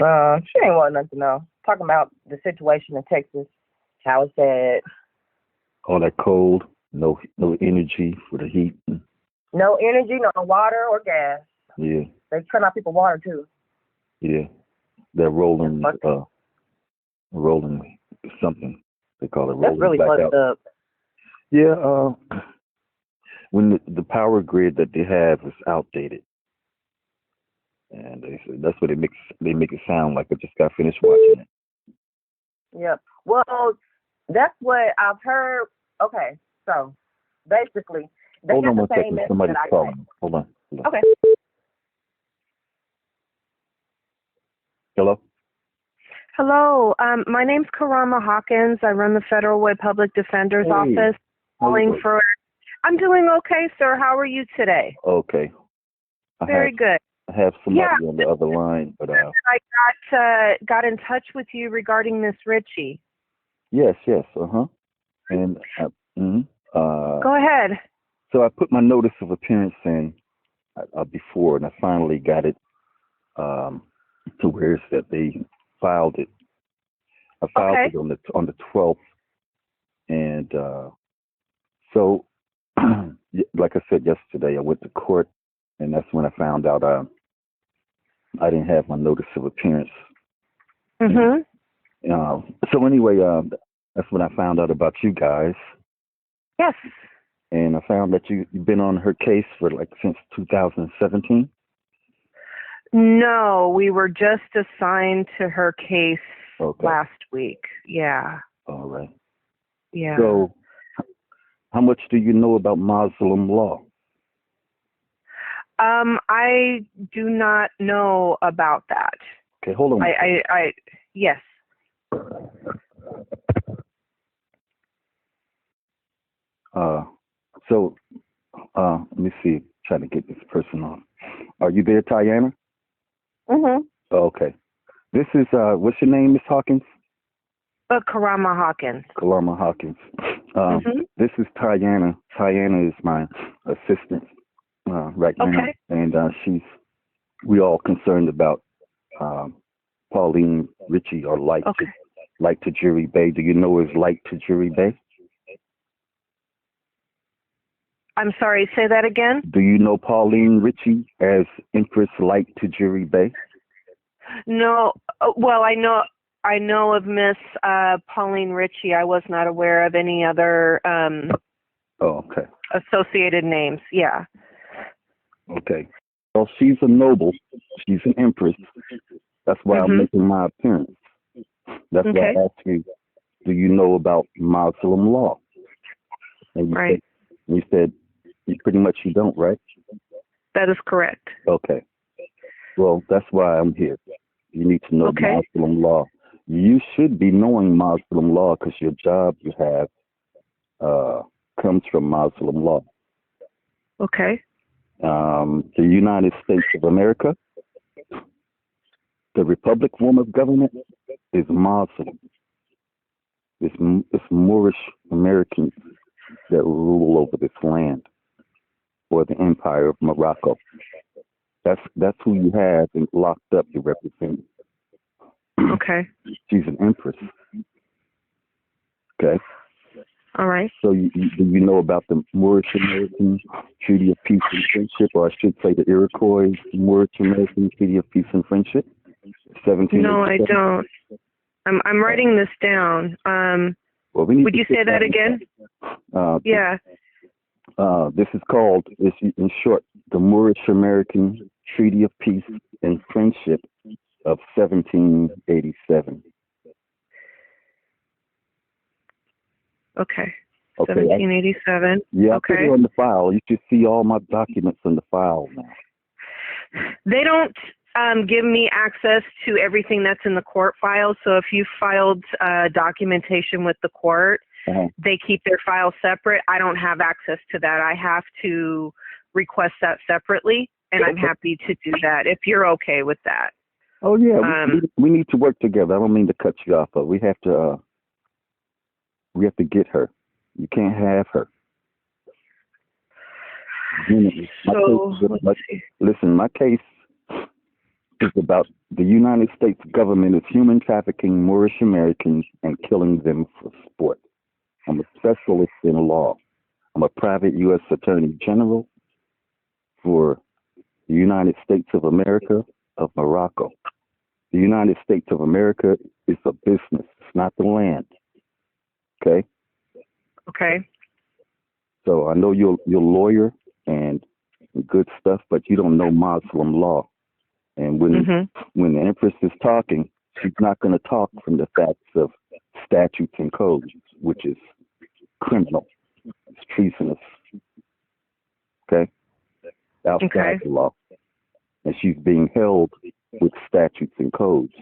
She ain't want nothing to know. Talking about the situation in Texas, how it's bad. All that cold, no energy for the heat. No energy, no water or gas. Yeah. They cut out people water too. Yeah. They're rolling something. They call it rolling That's really back fucked out. up. Yeah, when the power grid that they have is outdated. And that's what they make it sound like. I just got finished watching it. Yep. Well, that's what I've heard. Okay, so basically, they Hold got on the one same second. message Somebody's that I calling. Hold on. got. Okay. Hello? Hello, my name's Karama Hawkins. I run the Federal Way Public Defender's Office. I'm doing okay, sir. How are you today? Okay. Very good. I have somebody on the other line, but I got in touch with you regarding Miss Ritchie. Yes. And Go ahead. So I put my notice of appearance in before, and I finally got it to where it's that they filed it. I filed it on the 12th, and so like I said yesterday, I went to court, and that's when I found out I didn't have my notice of appearance. Mhm. So anyway, that's when I found out about you guys. Yes. And I found that you've been on her case for since 2017. No, we were just assigned to her case last week. Yeah. All right. Yeah. So, how much do you know about Muslim law? I do not know about that. Okay, hold on. Yes. So, let me see. Trying to get this person on. Are you there, Tyana? Mhm. Okay. This is what's your name, Miss Hawkins? Karama Hawkins. Karama Hawkins. This is Tyana. Tyana is my assistant right now, and we all concerned about Pauline Ritchie or Light Tajiri Bay. Do you know is Light Tajiri Bay? I'm sorry, say that again? Do you know Pauline Ritchie as Empress Light Tajiri Bay? No. Well, I know of Miss Pauline Ritchie. I was not aware of any other associated names. Yeah. Okay. Well, she's a noble. She's an empress. That's why I'm making my appearance. That's why I asked you, do you know about Muslim law? And you said pretty much you don't, right? That is correct. Okay. Well, that's why I'm here. You need to know Muslim law. You should be knowing Muslim law because your job you have comes from Muslim law. Okay. The United States of America, the Republic form of government is Muslim. It's Moorish Americans that rule over this land, or the Empire of Morocco. That's who you have and locked up. You represent. Okay. She's an empress. Okay. All right. So do you know about the Moorish American Treaty of Peace and Friendship, or I should say the Iroquois Moorish American Treaty of Peace and Friendship? 17. No, I don't. I'm writing this down. Would you say that again? Yeah. This is called, in short, the Moorish American Treaty of Peace and Friendship of 1787. Okay. 1787. I put it on the file. You should see all my documents on the file now. They don't give me access to everything that's in the court file. So if you filed documentation with the court, they keep their file separate. I don't have access to that. I have to request that separately, and I'm happy to do that if you're okay with that. Oh yeah, we need to work together. I don't mean to cut you off, but we have to get her. You can't have her. So listen, my case is about the United States government is human trafficking Moorish Americans and killing them for sport. I'm a specialist in law. I'm a private U.S. Attorney General for the United States of America of Morocco. The United States of America is a business. It's not the land. Okay? Okay. So I know you're a lawyer and good stuff, but you don't know Muslim law. And when the Empress is talking, she's not going to talk from the facts of statutes and codes, which is criminal. It's treasonous. Okay? Outside the law. And she's being held with statutes and codes.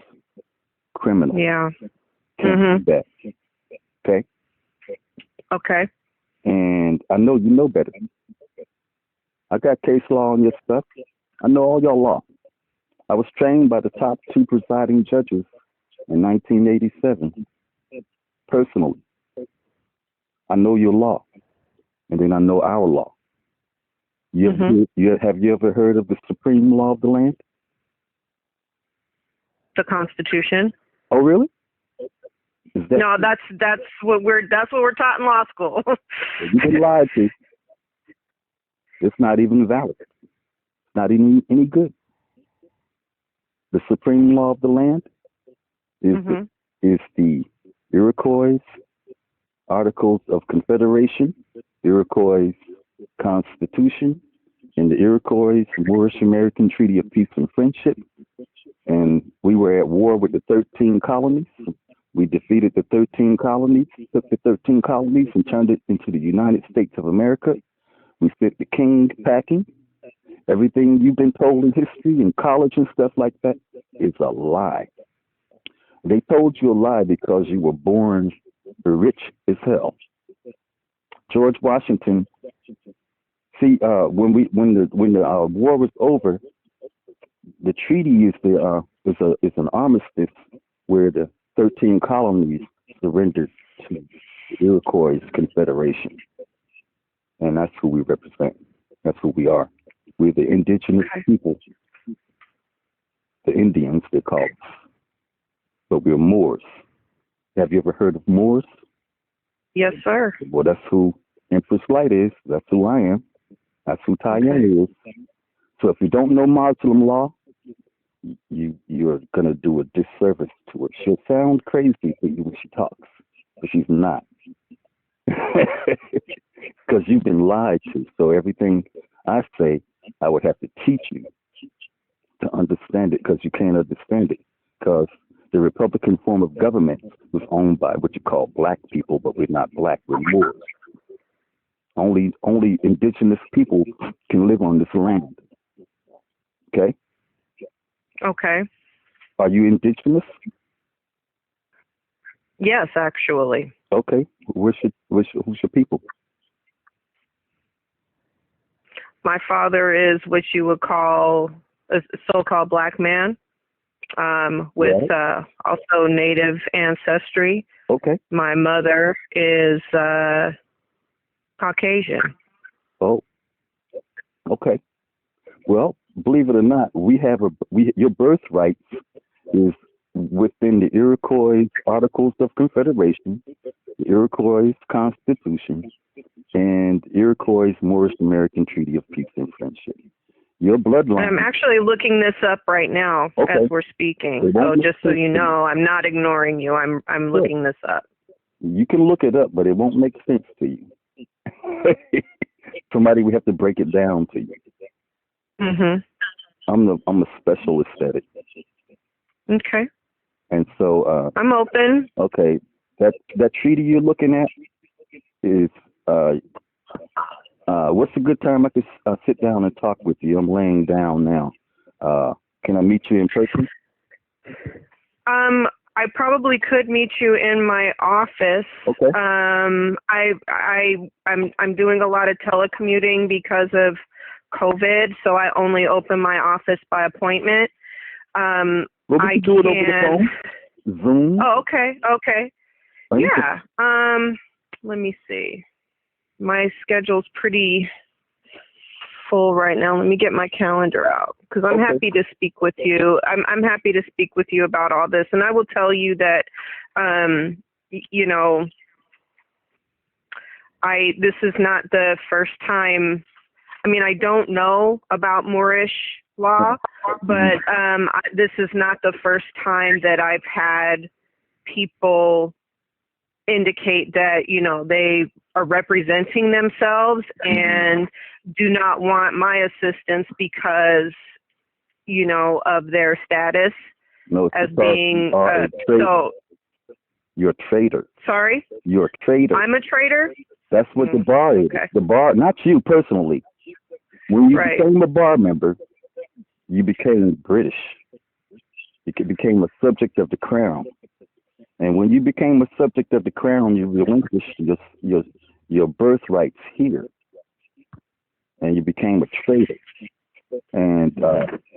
Criminal. Yeah. Can't do that. Okay? Okay. And I know you know better. I got case law on your stuff. I know all your law. I was trained by the top 2 presiding judges in 1987. Personally. I know your law. And then I know our law. Have you ever heard of the supreme law of the land? The Constitution. Oh, really? No, that's what we're taught in law school. You've been lied to. It's not even valid. It's not even any good. The supreme law of the land is the Iroquois Articles of Confederation, Iroquois Constitution, and the Iroquois Moorish American Treaty of Peace and Friendship. And we were at war with the 13 colonies. We defeated the 13 colonies, took the 13 colonies and turned it into the United States of America. We sent the king packing. Everything you've been told in history and college and stuff like that is a lie. They told you a lie because you were born rich as hell. George Washington. See, when the war was over, the treaty is an armistice where the 13 colonies surrendered to the Iroquois Confederation, and that's who we represent. That's who we are. We're the indigenous people, the Indians, they're called. But we're Moors. Have you ever heard of Moors? Yes, sir. Well, that's who Empress Light is. That's who I am. That's who Tyana is. So if you don't know Muslim law, you're going to do a disservice to her. She'll sound crazy to you when she talks, but she's not. Because you've been lied to. So everything I say, I would have to teach you to understand it, because you can't understand it. Because the Republican form of government was owned by what you call black people, but we're not black, we're Moors. Only indigenous people can live on this land. Okay? Okay. Are you indigenous? Yes, actually. Okay. Who's your people? My father is what you would call a so-called black man, with also Native ancestry. Okay. My mother is Caucasian. Oh. Okay. Well, believe it or not, your birthright is within the Iroquois Articles of Confederation, the Iroquois Constitution, and Iroquois Moorish American Treaty of Peace and Friendship. Your bloodline. I'm actually looking this up right now as we're speaking. So just so you know, I'm not ignoring you. I'm looking this up. You can look it up, but it won't make sense to you. Somebody would have to break it down to you. I'm a specialist at it. Okay. And so I'm open. Okay. That treaty you're looking at is what's a good time I could sit down and talk with you? I'm laying down now. Can I meet you in person? I probably could meet you in my office. Okay. I'm doing a lot of telecommuting because of COVID, so I only open my office by appointment. Well, we can do it over the phone. Zoom. Oh, okay. Yeah. Let me see. My schedule's pretty full right now. Let me get my calendar out because I'm happy to speak with you. I'm happy to speak with you about all this, and I will tell you that, you know, this is not the first time. I mean, I don't know about Moorish law, but this is not the first time that I've had people indicate that, you know, they are representing themselves and do not want my assistance because, you know, of their status as being so. You're a traitor. Sorry? You're a traitor. I'm a traitor? That's what the bar is. Okay. The bar, not you personally. When you became a bar member, you became British. You became a subject of the crown. And when you became a subject of the crown, you relinquished your birthrights here. And you became a traitor. And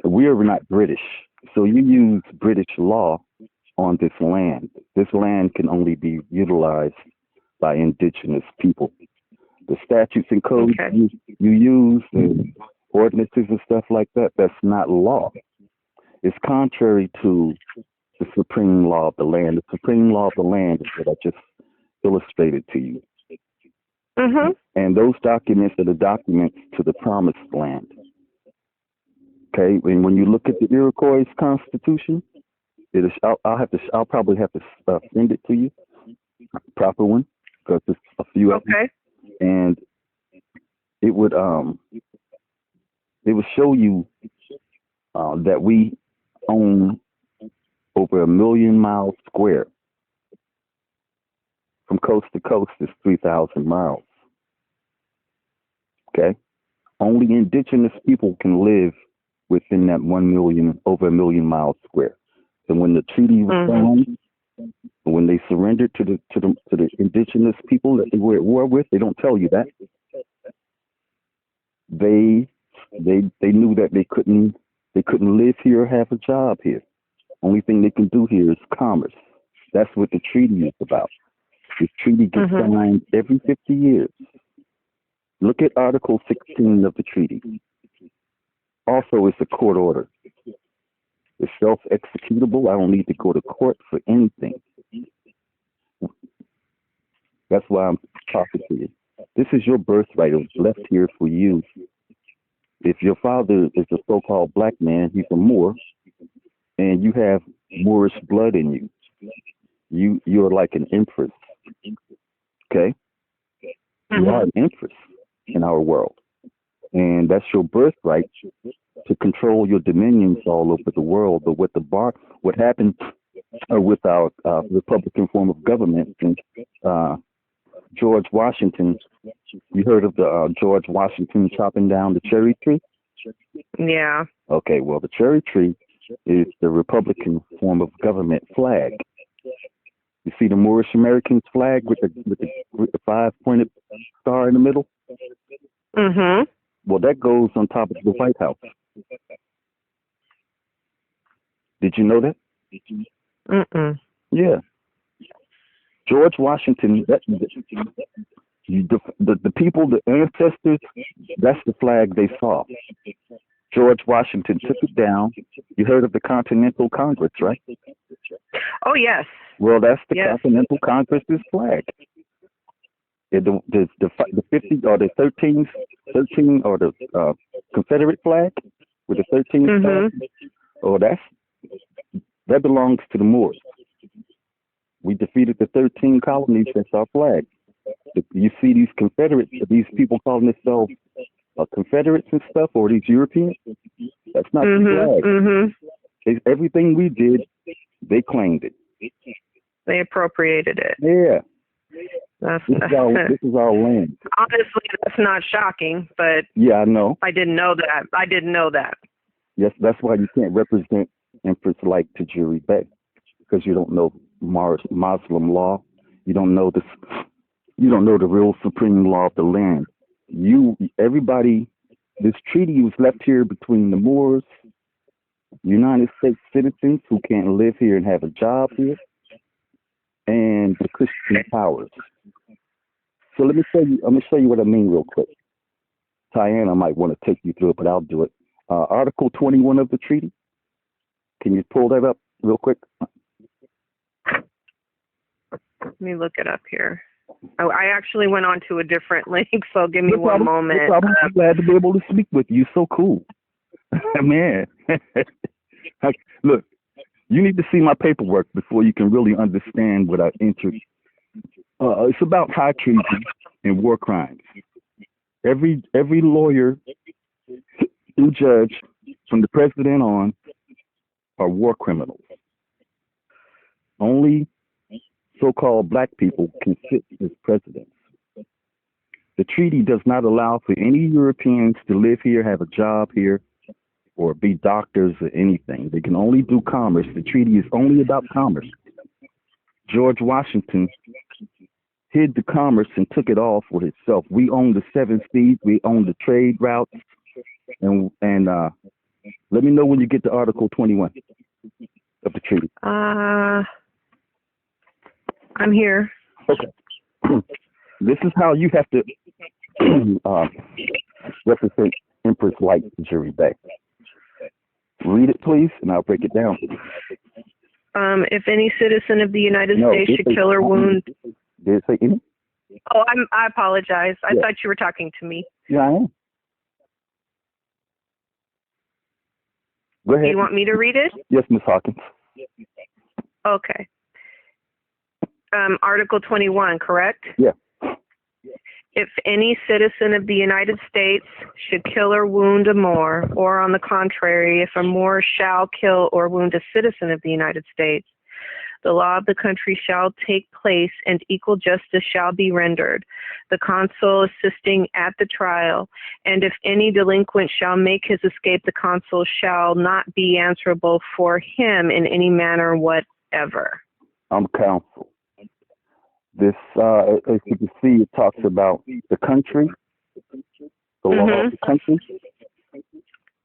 we're not British. So you use British law on this land. This land can only be utilized by indigenous people. The statutes and codes you use, and ordinances and stuff like that, that's not law. It's contrary to the supreme law of the land. The supreme law of the land is what I just illustrated to you. Mm-hmm. And those documents are the documents to the promised land. Okay, and when you look at the Iroquois Constitution, it is. I'll probably have to send it to you, proper one, because there's a few of them. And it would show you that we own over 1 million miles square. From coast to coast is 3,000 miles. Okay, only indigenous people can live within that 1 million, over 1 million miles square. And when the treaty was signed, when they surrendered to the indigenous people that they were at war with, they don't tell you that. They knew that they couldn't live here or have a job here. Only thing they can do here is commerce. That's what the treaty is about. This treaty gets signed every 50 years. Look at Article 16 of the treaty. Also, it's a court order. It's self-executable. I don't need to go to court for anything. That's why I'm talking to you. This is your birthright. It was left here for you. If your father is a so-called black man, he's a Moor, and you have Moorish blood in you, you're like an empress. Okay? You are an empress in our world. And that's your birthright to control your dominions all over the world. But what happened with our Republican form of government, and George Washington, you heard of the George Washington chopping down the cherry tree? Yeah. Okay, well, the cherry tree is the Republican form of government flag. You see the Moorish Americans flag with the 5-pointed star in the middle? Mm-hmm. Well, that goes on top of the White House. Did you know that? Mm-mm. Yeah. George Washington, the people, the ancestors, that's the flag they saw. George Washington took it down. You heard of the Continental Congress, right? Oh, yes. Well, that's the Continental Congress's flag. The 50 or the 13 or the Confederate flag with the 13 stars. Oh, that belongs to the Moors. We defeated the 13 colonies. That's our flag. You see these Confederates, these people calling themselves Confederates and stuff, or these Europeans. That's not the flag. Everything we did, they claimed it. They appropriated it. Yeah. This is our land. Honestly, that's not shocking, but yeah, I know. I didn't know that. Yes, that's why you can't represent Empress like Tajiri Bey, because you don't know Muslim law. You don't know this. You don't know the real supreme law of the land. Everybody, this treaty was left here between the Moors, United States citizens who can't live here and have a job here, and the Christian powers. So let me show you. I'm gonna show you what I mean real quick. Tyana might want to take you through it, but I'll do it. Article 21 of the treaty. Can you pull that up real quick? Let me look it up here. Oh, I actually went on to a different link, so give me one moment. No problem. I'm glad to be able to speak with you. So cool. Man. Look, you need to see my paperwork before you can really understand what I entered. It's about high treason and war crimes. Every lawyer and judge, from the president on, are war criminals. Only so-called black people can sit as presidents. The treaty does not allow for any Europeans to live here, have a job here, or be doctors or anything. They can only do commerce. The treaty is only about commerce. George Washington hid the commerce and took it all for himself. We own the 7 seas. We own the trade routes. And let me know when you get to Article 21 of the treaty. I'm here. Okay. This is how you have to represent Empress Light Jury Bay. Read it, please, and I'll break it down. If any citizen of the United States should kill or wound. Did it say any? Oh, I apologize. I thought you were talking to me. Yeah, I am. Go ahead. Do you want me to read it? Yes, Ms. Hawkins. Okay. Article 21, correct? Yeah. If any citizen of the United States should kill or wound a Moor, or on the contrary, if a Moor shall kill or wound a citizen of the United States, the law of the country shall take place and equal justice shall be rendered, the consul assisting at the trial, and if any delinquent shall make his escape, the consul shall not be answerable for him in any manner whatever. I'm counsel. This, as you can see, it talks about the country, the law of the country,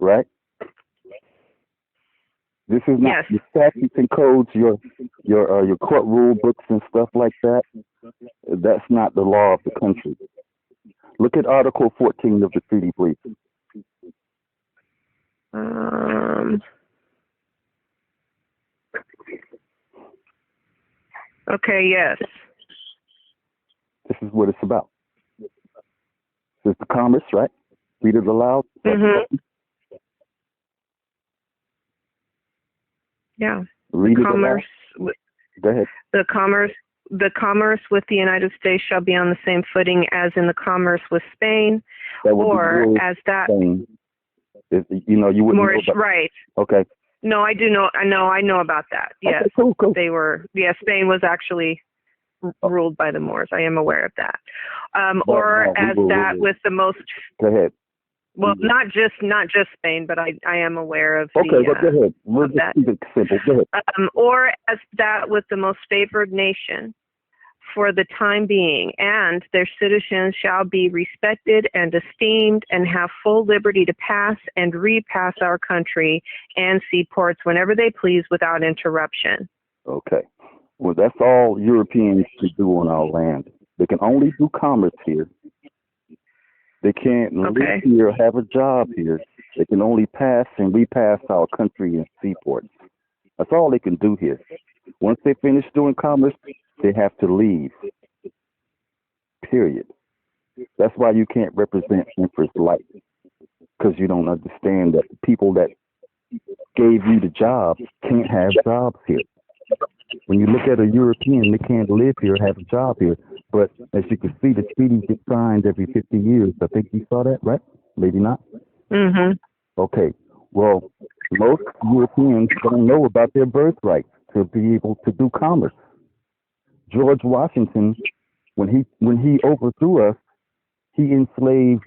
right? This is not the statutes and codes, your court rule books and stuff like that. That's not the law of the country. Look at Article 14 of the treaty, please. Okay, yes. This is what it's about. This is the commerce, right? Read it aloud. Yeah. Read the it commerce. aloud. Go ahead. The commerce with the United States shall be on the same footing as in the commerce with Spain, or as that. Spain. You know, you wouldn't know about, right. Okay. No, I do know. I know about that. Yes. Okay, cool. They were. Yeah, Spain was actually ruled by the Moors. I am aware of that. With the most. Go ahead. Well, not just Spain, but I am aware of. Okay, go ahead. We'll just keep it simple. Go ahead. Or as that with the most favored nation, for the time being, and their citizens shall be respected and esteemed and have full liberty to pass and repass our country and seaports whenever they please without interruption. Okay. Well, that's all Europeans can do on our land. They can only do commerce here. They can't live here, have a job here. They can only pass and repass our country and seaports. That's all they can do here. Once they finish doing commerce, they have to leave. Period. That's why you can't represent Empress Light, because you don't understand that the people that gave you the job can't have jobs here. When you look at a European, they can't live here, have a job here. But as you can see, the treaties get signed every 50 years. I think you saw that, right? Maybe not? Mm-hmm. Okay. Well, most Europeans don't know about their birthright to be able to do commerce. George Washington, when he overthrew us, he enslaved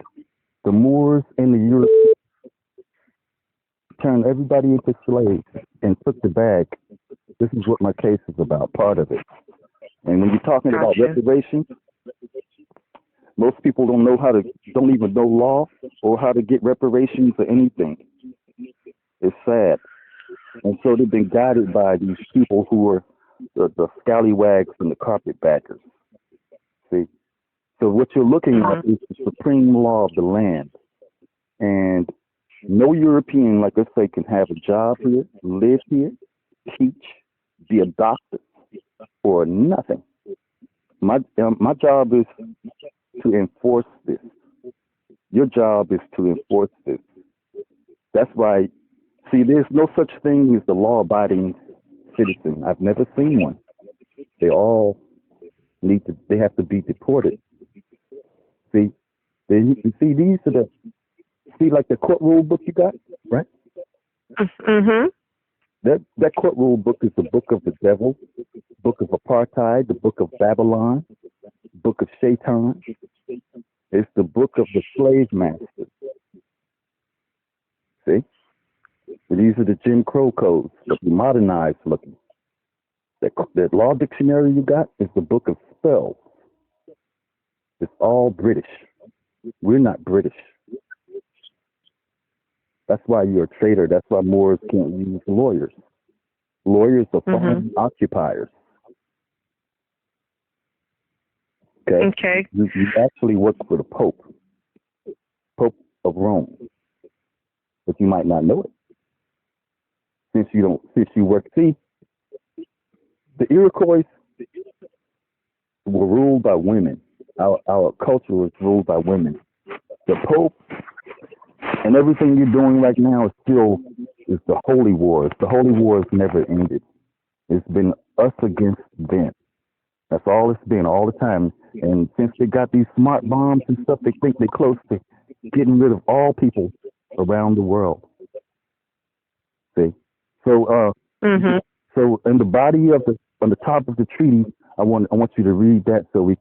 the Moors and the Europeans, turned everybody into slaves and took the bag. This is what my case is about, part of it. And when you're talking about reparations, most people don't even know law or how to get reparations or anything. It's sad. And so they've been guided by these people who are the scallywags and the carpetbaggers. See? So what you're looking at is the supreme law of the land. And no European, like I say, can have a job here, live here, teach, be a doctor for nothing. My job is to enforce this. Your job is to enforce this. That's why, see, there's no such thing as the law-abiding citizen. I've never seen one. They all they have to be deported. See, these are like the court rule book you got, right? Mm-hmm. That court rule book is the book of the devil, book of apartheid, the book of Babylon, book of Shaitan. It's the book of the slave master. See? These are the Jim Crow codes, but the modernized looking. That law dictionary you got is the book of spells. It's all British. We're not British. That's why you're a traitor. That's why Moors can't use lawyers. Lawyers are foreign occupiers. Okay. You actually work for the Pope of Rome, but you might not know it since you work. See, the Iroquois were ruled by women. Our culture was ruled by women. The Pope and everything you're doing right now is the holy wars. The holy wars never ended. It's been us against them. That's all it's been all the time. And since they got these smart bombs and stuff, they think they're close to getting rid of all people around the world. See? So so in the body of on the top of the treaty, I want you to read that so you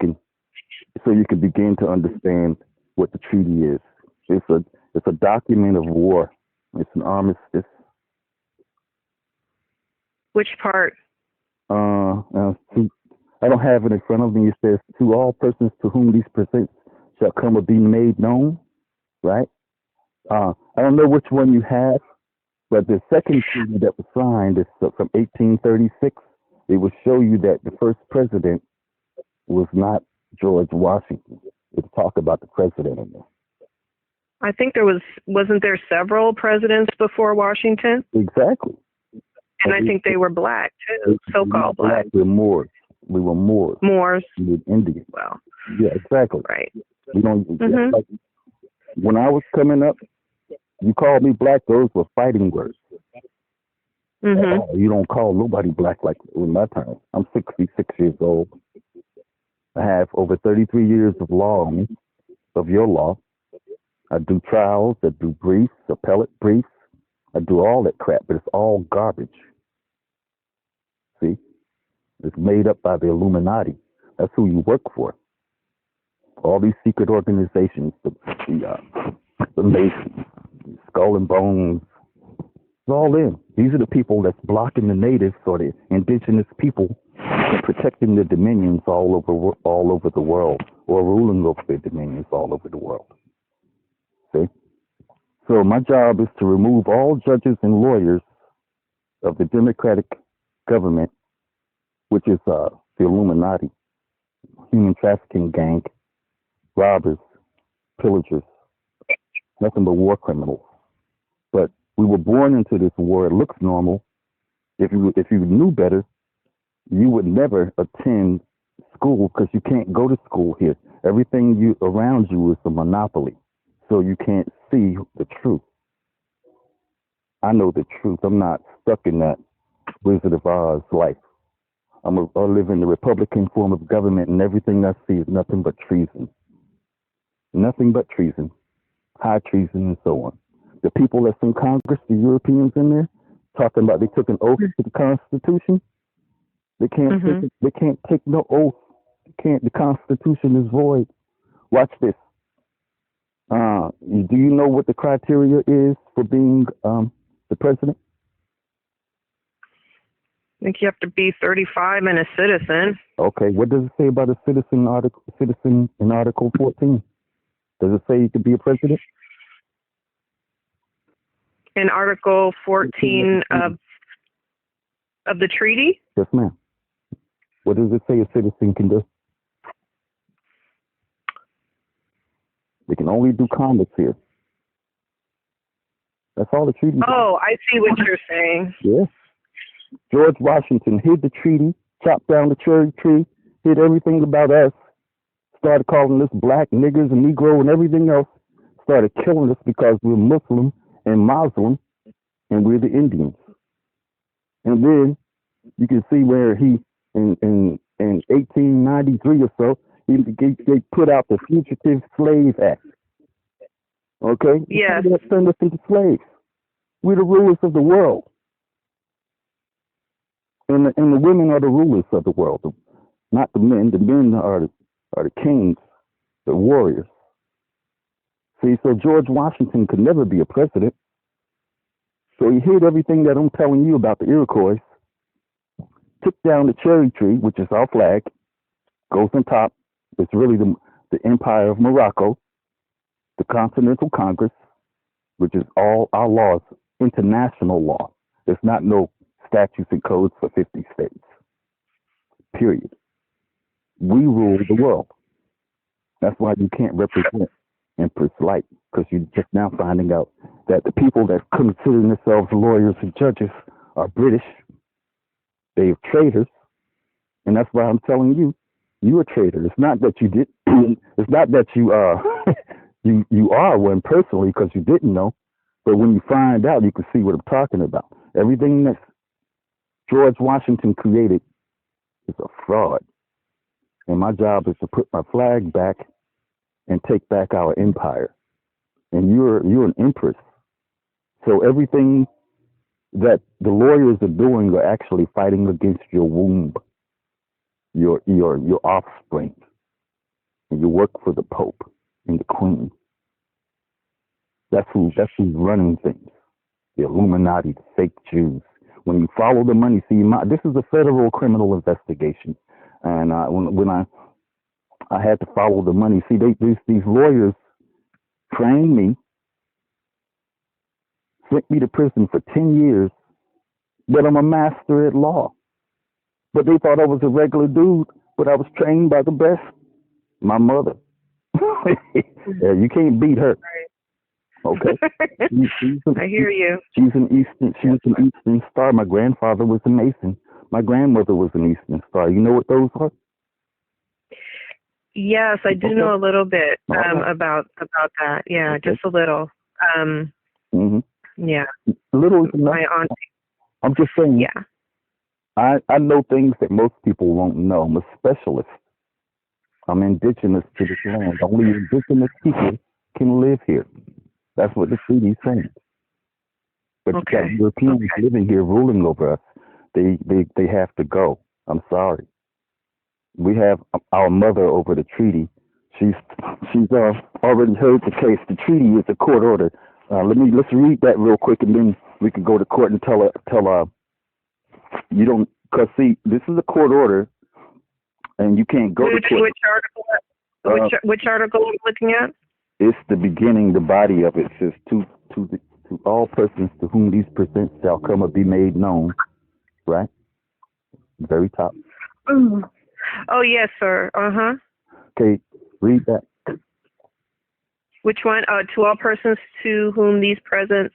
can begin to understand what the treaty is. It's a document of war. It's an armistice. Which part? I don't have it in front of me. It says, to all persons to whom these presents shall come or be made known, right? I don't know which one you have, but the second treaty that was signed is from 1836. It will show you that the first president was not Washington. It's talk about the president in there. I think wasn't there several presidents before Washington? Exactly. And I think they were black too, so-called black. We were Moors. We were Moors. Moors. We were Indians. Well. Yeah, exactly. Right. We don't. Like, when I was coming up, you called me black. Those were fighting words. You don't call nobody black like in my time. I'm 66 years old. I have over 33 years of law on me, of your law. I do trials, I do briefs, appellate briefs. I do all that crap, but it's all garbage. See? It's made up by the Illuminati. That's who you work for. All these secret organizations, the Masons, Skull and Bones, it's all in. These are the people that's blocking the natives or the indigenous people and protecting their dominions all over the world, or ruling over their dominions all over the world. See? So my job is to remove all judges and lawyers of the democratic government, which is the Illuminati, human trafficking gang, robbers, pillagers, nothing but war criminals. But we were born into this war. It looks normal. If you knew better, you would never attend school because you can't go to school here. Everything around you is a monopoly, so you can't see the truth. I know the truth. I'm not stuck in that Wizard of Oz life. I live in the Republican form of government, and everything I see is nothing but treason. Nothing but treason, high treason, and so on. The people that's in Congress, the Europeans in there, talking about they took an oath to the Constitution. They can't. They can't take no oath. They can't. The Constitution is void. Watch this. Do you know what the criteria is for being the president? I think you have to be 35 and a citizen. Okay. What does it say about a citizen in Article 14? Does it say you could be a president? In Article 14 of the treaty? Yes, ma'am. What does it say a citizen can do? They can only do commerce here. That's all the treaty. Oh, I see what you're saying. Yeah. George Washington hid the treaty, chopped down the cherry tree, hid everything about us, started calling us black, niggers, and Negro, and everything else, started killing us because we're Muslim and Muslim, and we're the Indians. And then you can see where he, in 1893 or so, they put out the Fugitive Slave Act. Okay? Yes. They turned us into slaves. We're the rulers of the world. And the women are the rulers of the world, not the men. The men are the kings, the warriors. See, so George Washington could never be a president. So he hid everything that I'm telling you about the Iroquois, took down the cherry tree, which is our flag, goes on top. It's really the Empire of Morocco, the Continental Congress, which is all our laws, international law. There's not no statutes and codes for 50 states. Period. We rule the world. That's why you can't represent Empress Light, because you're just now finding out that the people that consider themselves lawyers and judges are British. They're traitors, and that's why I'm telling you, you're a traitor. It's not that you did. It's not that you you are one personally because you didn't know, but when you find out, you can see what I'm talking about. Everything that George Washington created is a fraud, and my job is to put my flag back and take back our empire. And you're an empress, so everything that the lawyers are doing are actually fighting against your womb, your offspring, and you work for the Pope and the Queen. That's who's running things. The Illuminati, the fake Jews. When you follow the money, see, this is a federal criminal investigation, and when I had to follow the money, see, these lawyers trained me, sent me to prison for 10 years, but I'm a master at law. But they thought I was a regular dude, but I was trained by the best. My mother. Yeah, you can't beat her. Okay. I hear you. She was an Eastern Star. My grandfather was a Mason. My grandmother was an Eastern Star. You know what those are? Yes, I do know a little bit about that. Yeah, okay. Just a little. Yeah. Little is enough. My auntie. I'm just saying. Yeah. I know things that most people won't know. I'm a specialist. I'm indigenous to this land. Only indigenous people can live here. That's what the treaty's saying. But you got Europeans living here, ruling over us. They have to go. I'm sorry. We have our mother over the treaty. She's already heard the case. The treaty is a court order. Let's read that real quick, and then we can go to court and tell you don't, because see, this is a court order, and you can't go to court. Which article are you looking at? It's the beginning, the body of it says to all persons to whom these presents shall come or be made known, right? Very top. Oh yes, sir. Okay, read that. Which one? To all persons to whom these presents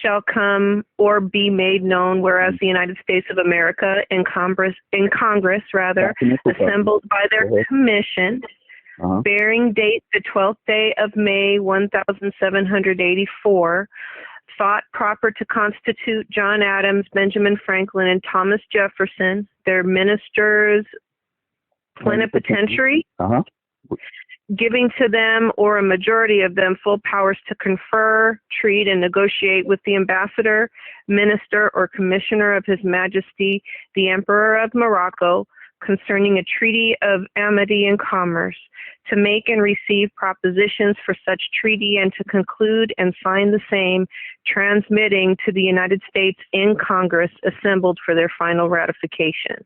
shall come or be made known, whereas the United States of America in Congress, assembled by their commission, bearing date the 12th day of May 1784, thought proper to constitute John Adams, Benjamin Franklin, and Thomas Jefferson, their ministers plenipotentiary, giving to them or a majority of them full powers to confer, treat, and negotiate with the ambassador, minister, or commissioner of His Majesty the Emperor of Morocco concerning a treaty of amity and commerce, to make and receive propositions for such treaty, and to conclude and sign the same, transmitting to the United States in Congress assembled for their final ratification.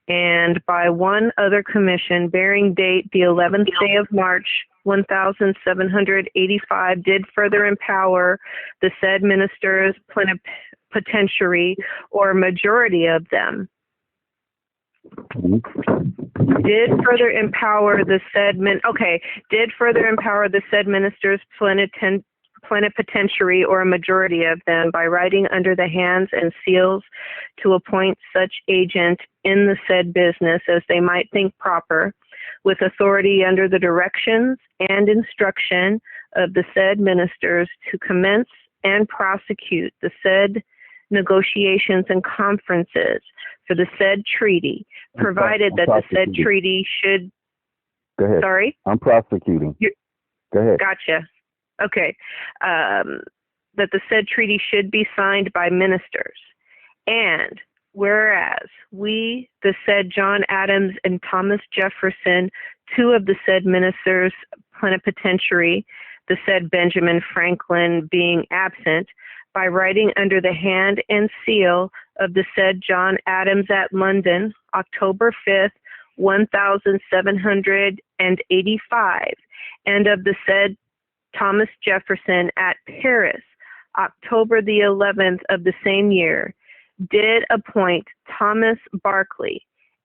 And by one other commission, bearing date the 11th day of March 1785, did further empower the said ministers plenipotentiary or majority of them. Did further empower the said ministers plenipotentiary or a majority of them by writing under the hands and seals to appoint such agent in the said business as they might think proper, with authority under the directions and instruction of the said ministers to commence and prosecute the said negotiations and conferences for the said treaty, provided that the said treaty should... Go ahead. Sorry? I'm prosecuting. Go ahead. Gotcha. Okay. That the said treaty should be signed by ministers. And whereas we, the said John Adams and Thomas Jefferson, two of the said ministers plenipotentiary, the said Benjamin Franklin being absent, by writing under the hand and seal of the said John Adams at London, October 5th, 1785, and of the said Thomas Jefferson at Paris, October the 11th of the same year, did appoint Thomas Barclay,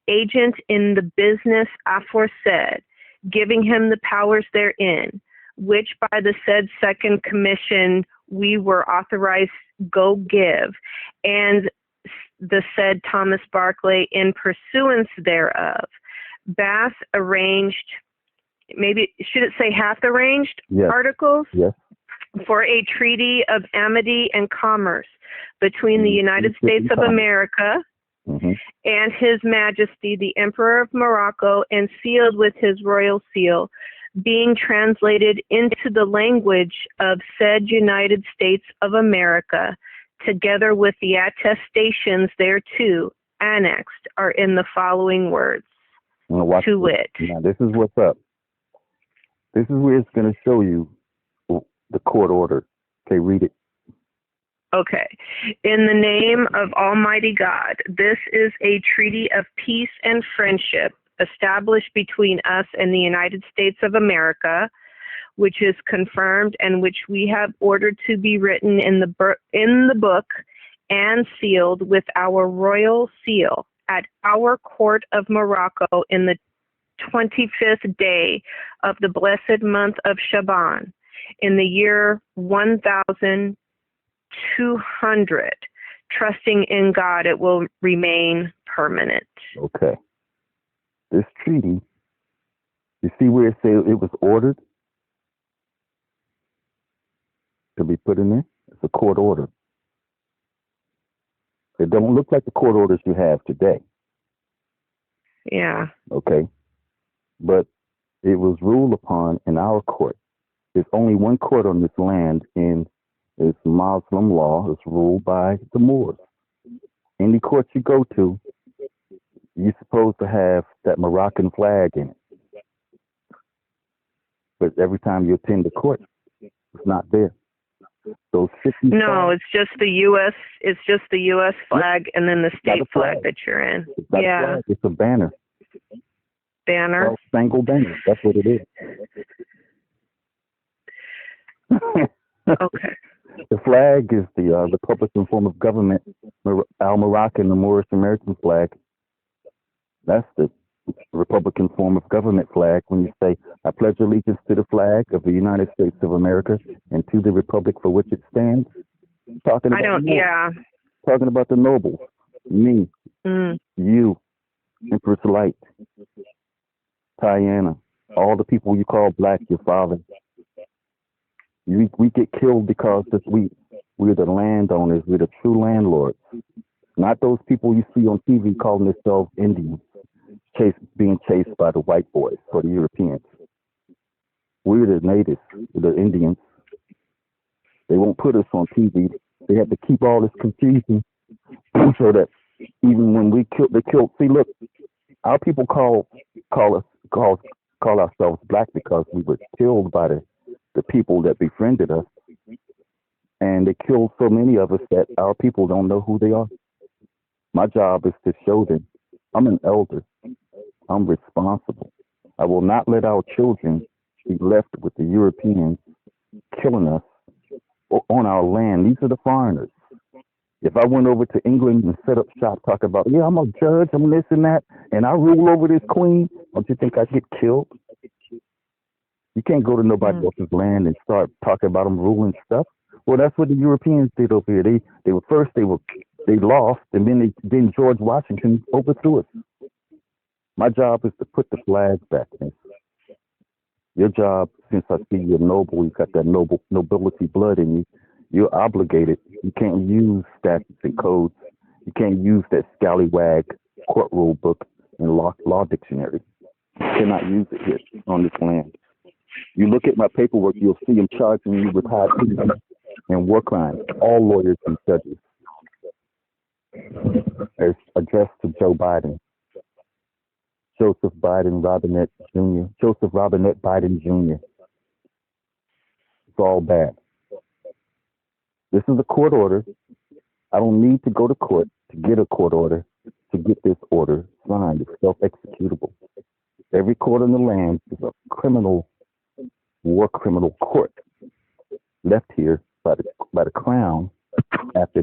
agent in the business aforesaid, giving him the powers therein, which by the said second commission we were authorized go give, and the said Thomas Barclay in pursuance thereof, Bath arranged, maybe, should it say hath arranged, yes, articles? Yes. For a treaty of amity and commerce between the United States of America and His Majesty the Emperor of Morocco, and sealed with his royal seal, being translated into the language of said United States of America, together with the attestations thereto annexed, are in the following words. To wit. Now, this is what's up. This is where it's going to show you the court order. Okay, read it. Okay. In the name of Almighty God, this is a treaty of peace and friendship established between us and the United States of America, which is confirmed and which we have ordered to be written in the book and sealed with our royal seal at our court of Morocco in the 25th day of the blessed month of Shaban, in the year 1200, trusting in God it will remain permanent. Okay. This treaty, you see where it says it was ordered to be put in there? It's a court order. It don't look like the court orders you have today. Yeah. Okay. But it was ruled upon in our court. There's only one court on this land, and it's Muslim law. It's ruled by the Moors. Any court you go to, you're supposed to have that Moroccan flag in it. But every time you attend the court, it's not there. Those 50 No, it's just the U.S. It's just the U.S. flag, and then the state flag that you're in. Yeah. It's a banner. Banner. Spangled banner. That's what it is. Okay. The flag is the Republican form of government, Moroccan, the Moorish American flag. That's the Republican form of government flag. When you say, I pledge allegiance to the flag of the United States of America and to the republic for which it stands. Talking about talking about the nobles. Me. You. Empress Light. Tyana. All the people you call black, your father. We get killed because we're the landowners. We're the true landlords. Not those people you see on TV calling themselves Indians, being chased by the white boys or the Europeans. We're the natives, the Indians. They won't put us on TV. They have to keep all this confusion so that even when they kill. See, look, our people call ourselves black because we were killed by the people that befriended us, and they killed so many of us that our people don't know who they are. My job is to show them I'm an elder. I'm responsible. I will not let our children be left with the Europeans killing us on our land. These are the foreigners. If I went over to England and set up shop talking about, yeah, I'm a judge, I'm this and that, and I rule over this queen, don't you think I'd get killed? You can't go to nobody else's land and start talking about them ruling stuff. Well, that's what the Europeans did over here. They lost, and then George Washington overthrew us. My job is to put the flag back in. Your job, since I see you're noble, you've got that nobility blood in you, you're obligated. You can't use statutes and codes. You can't use that scallywag court rule book and law dictionary. You cannot use it here on this land. You look at my paperwork, you'll see them charging you with high treason and war crimes, all lawyers and judges. It's addressed to Joe Biden. Joseph Robinette Biden Jr. It's all bad. This is a court order. I don't need to go to court to get a court order to get this order signed. It's self-executable. Every court in the land is a war criminal court left here by the crown after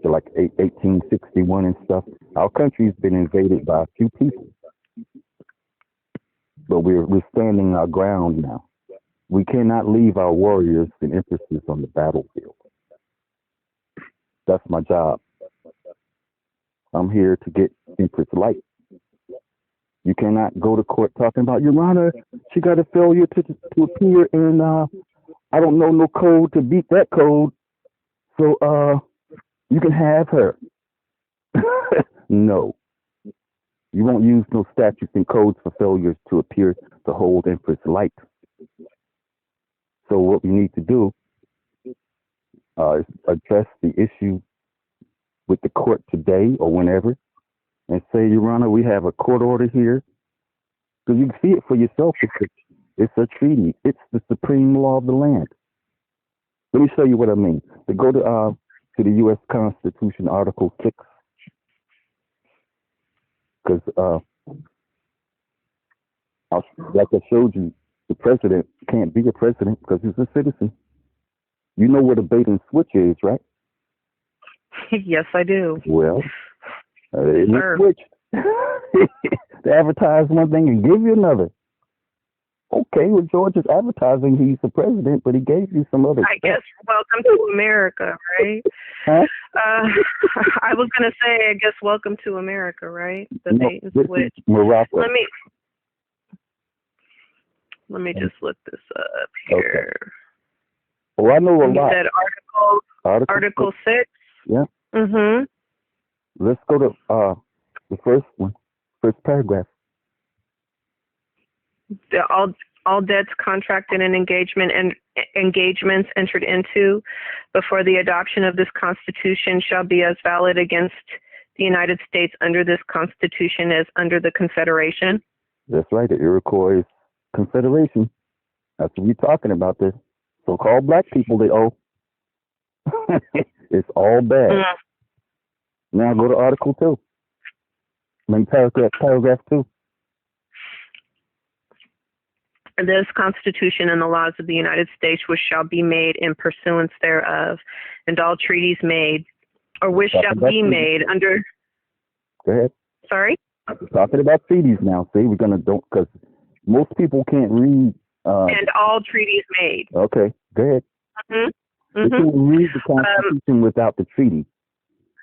like 1861 and stuff. Our country's been invaded by a few people, but we're standing our ground now. We cannot leave our warriors and empresses on the battlefield. That's my job. I'm here to get Empress light. You cannot go to court talking about Your Honor. She got a failure to appear, and I don't know no code to beat that code. So you can have her. No. You won't use no statutes and codes for failures to appear to hold Empress light. So what we need to do is address the issue with the court today or whenever and say, Your Honor, we have a court order here. Because you can see it for yourself. It's a treaty. It's the supreme law of the land. Let me show you what I mean. To go to the U.S. Constitution, Article 6, because like I showed you, the president can't be a president because he's a citizen. You know what a bait and switch is, right? Yes, I do. Well, it's switched. They advertise one thing and give you another. Okay, well, George is advertising he's the president, but he gave you some other I guess welcome to America, right? Huh? I was going to say, I guess welcome to America, right? The bait and switch. Morocco. Let me just look this up here. Okay. Well, I know a lot. You said Article 6? Yeah. Mm-hmm. Let's go to the first one, first paragraph. All debts contracted and engagements entered into before the adoption of this Constitution shall be as valid against the United States under this Constitution as under the Confederation. That's right, the Iroquois Confederation. That's what we're talking about. The so-called black people they owe. It's all bad. Mm. Now go to Article 2. I mean, paragraph 2. This Constitution and the laws of the United States which shall be made in pursuance thereof, and all treaties made, or which shall be made under... Go ahead. Sorry? We're talking about treaties now. See, we're going to because most people can't read... and all treaties made. Okay, go ahead. Mm-hmm. They can read the Constitution without the treaty,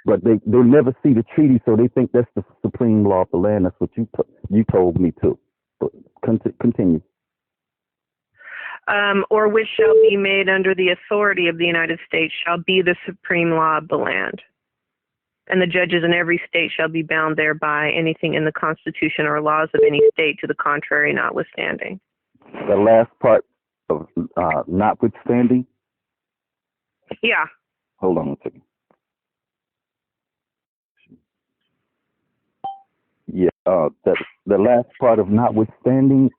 but they'll never see the treaty, so they think that's the supreme law of the land. That's what you told me too. But continue. Or which shall be made under the authority of the United States shall be the supreme law of the land. And the judges in every state shall be bound thereby, anything in the Constitution or laws of any state to the contrary notwithstanding. The last part of notwithstanding? Yeah. Hold on a second. Yeah, the last part of notwithstanding,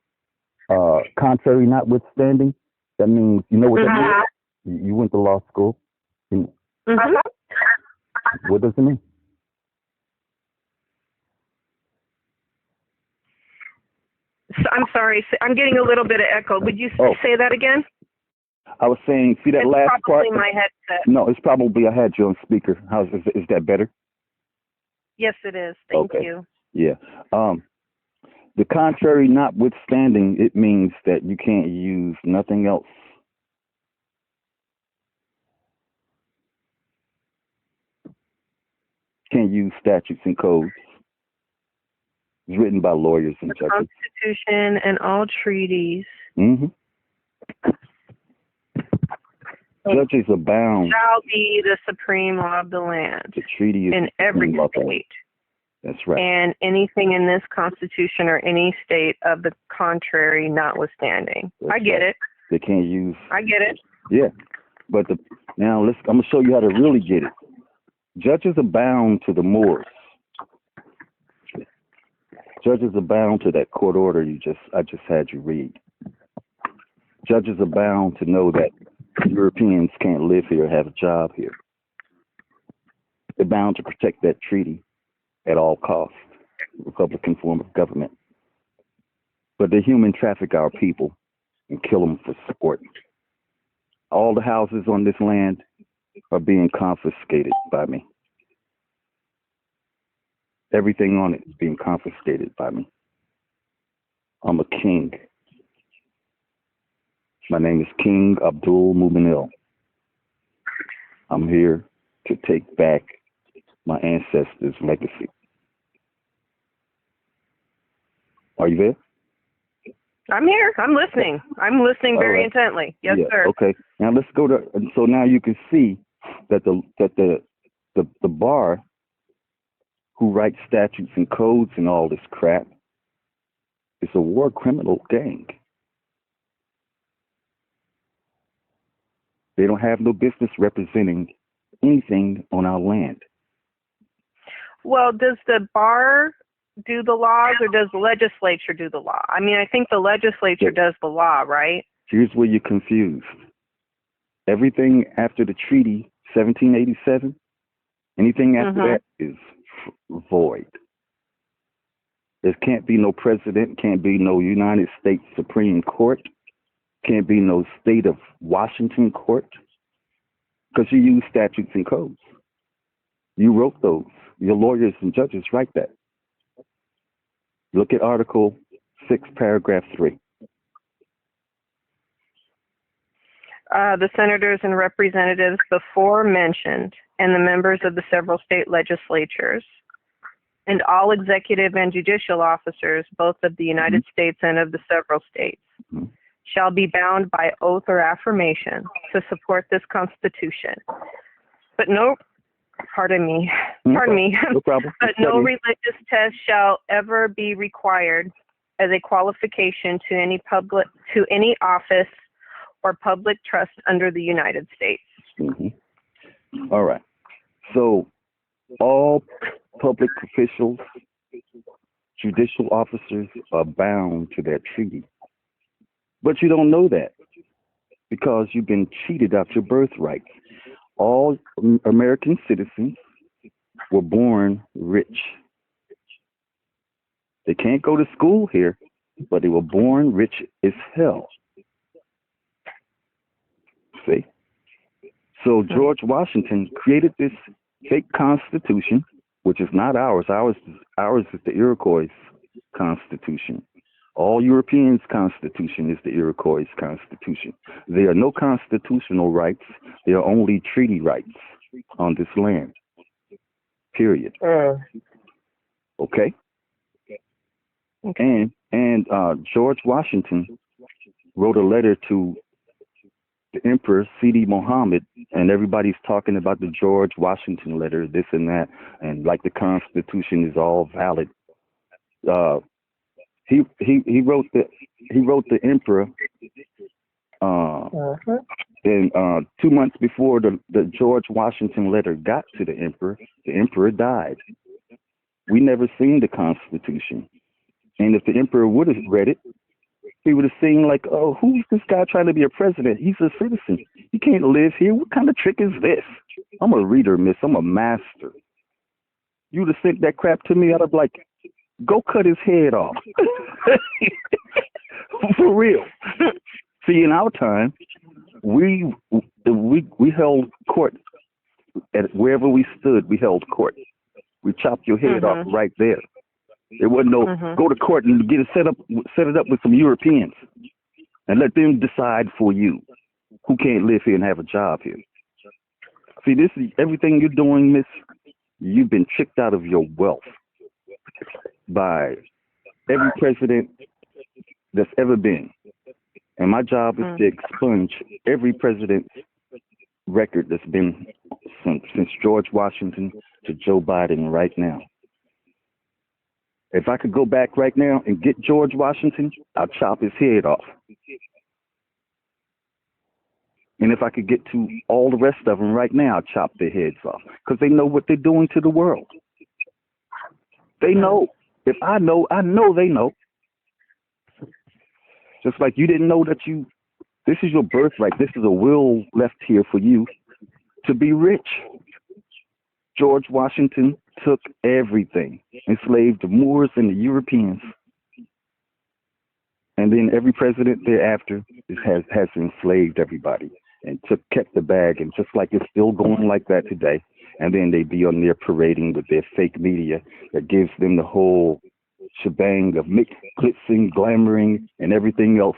contrary notwithstanding, that means, you know what that means? You went to law school. What does it mean? So, I'm sorry, I'm getting a little bit of echo. Would you say that again? I was saying, see that last part? It's probably my headset. No, it's probably I had you on speaker. Is that better? Yes, it is. Thank you. Yeah. The contrary notwithstanding, it means that you can't use nothing else. Can't use statutes and codes written by lawyers and judges. Constitution and all treaties. Mm-hmm. Judges are bound. Shall be the supreme law of the land. The treaty is in every state. That's right. And anything in this Constitution or any state of the contrary notwithstanding. That's I get right. it. They can't use. I get it. Yeah, but now I'm gonna show you how to really get it. Judges are bound to the mores. Judges are bound to that court order I just had you read. Judges are bound to know that Europeans can't live here or have a job here. They're bound to protect that treaty at all costs, Republican form of government. But they human traffic our people and kill them for sport. All the houses on this land are being confiscated by me. Everything on it is being confiscated by me. I'm a king. My name is King Abdul Mumin. I'm here to take back my ancestors' legacy. Are you there? I'm here. I'm listening. I'm listening very intently. Yes, sir. Okay. Now let's go to. So now you can see that the bar who writes statutes and codes and all this crap is a war criminal gang. They don't have no business representing anything on our land. Well, does the bar do the laws or does the legislature do the law? I mean, I think the legislature does the law, right? Here's where you're confused. Everything after the treaty, 1787, anything after that is void. There can't be no president, can't be no United States Supreme Court, can't be no state of Washington court, because you use statutes and codes. You wrote those. Your lawyers and judges write that. Look at Article 6, Paragraph 3. The senators and representatives before mentioned and the members of the several state legislatures and all executive and judicial officers, both of the United States and of the several states, shall be bound by oath or affirmation to support this Constitution. But no problem. But no religious test shall ever be required as a qualification to any office or public trust under the United States. All right. So all public officials, judicial officers are bound to that treaty. But you don't know that because you've been cheated out your birthright. All American citizens were born rich. They can't go to school here, but they were born rich as hell. See? So George Washington created this fake constitution, which is not ours. Ours is the Iroquois Constitution. All Europeans' constitution is the Iroquois Constitution. There are no constitutional rights. There are only treaty rights on this land. Period. Okay? And George Washington wrote a letter to the Emperor Sidi Mohammed, and everybody's talking about the George Washington letter, this and that, and like the Constitution is all valid. He wrote the Emperor and 2 months before the George Washington letter got to the Emperor died. We never seen the Constitution. And if the Emperor would have read it, he would have seen like, oh, who's this guy trying to be a president? He's a citizen. He can't live here. What kind of trick is this? I'm a reader, miss. I'm a master. You would have sent that crap to me, I'd have like, go cut his head off. For real. See, in our time, we held court at wherever we stood. We held court. We chopped your head off right there. There wasn't no go to court and get it set it up with some Europeans and let them decide for you who can't live here and have a job here. See, this is everything you're doing, Miss. You've been tricked out of your wealth by every president that's ever been. And my job is to expunge every president's record that's been since George Washington to Joe Biden right now. If I could go back right now and get George Washington, I'd chop his head off. And if I could get to all the rest of them right now, I'd chop their heads off. Because they know what they're doing to the world. They know. If I know they know. Just like you didn't know that this is your birthright. This is a will left here for you to be rich. George Washington took everything, enslaved the Moors and the Europeans. And then every president thereafter has enslaved everybody and kept the bag. And just like it's still going like that today. And then they be on there parading with their fake media that gives them the whole shebang of glitz glamoring and everything else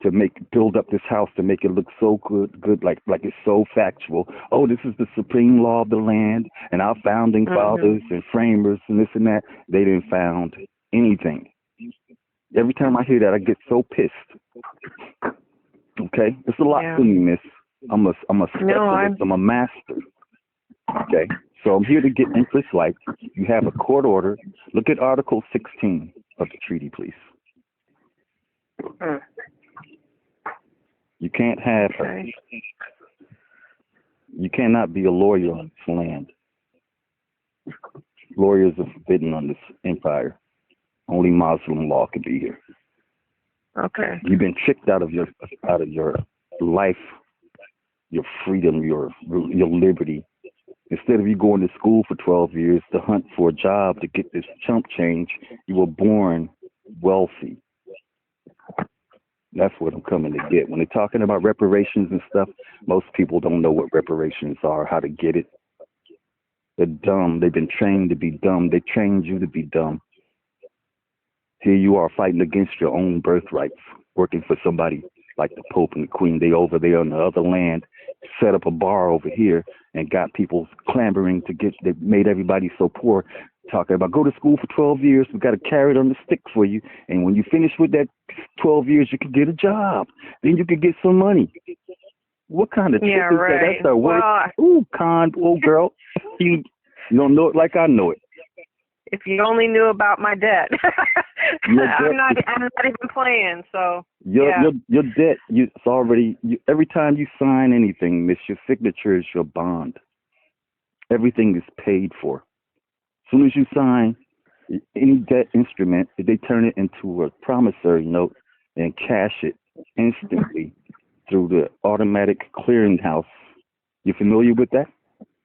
to build up this house to make it look so good, like it's so factual. Oh, this is the supreme law of the land, and our founding fathers and framers and this and that. They didn't found anything. Every time I hear that, I get so pissed. Okay, it's a lot to me, Miss. I'm a specialist. I'm a master. Okay, so I'm here to get Empress Light. You have a court order. Look at Article 16 of the treaty, please. You can't have her. You cannot be a lawyer on this land. Lawyers are forbidden on this empire. Only Muslim law can be here. Okay. You've been tricked out of your life, your freedom, your liberty. Instead of you going to school for 12 years to hunt for a job to get this chump change, you were born wealthy. That's what I'm coming to get. When they're talking about reparations and stuff, most people don't know what reparations are, how to get it. They're dumb. They've been trained to be dumb. They trained you to be dumb. Here you are fighting against your own birthrights, working for somebody like the Pope and the Queen. They over there on the other land, set up a bar over here and got people clamoring to get, they made everybody so poor, talking about go to school for 12 years. We got a carrot on the stick for you. And when you finish with that 12 years, you can get a job. Then you can get some money. What kind of trick is that? That's the worst. Ooh, old girl. You don't know it like I know it. If you only knew about my debt. I'm not even playing, so your debt, it's already every time you sign anything, Miss, your signature is your bond. Everything is paid for. As soon as you sign any debt instrument, they turn it into a promissory note and cash it instantly through the automatic clearinghouse. You familiar with that?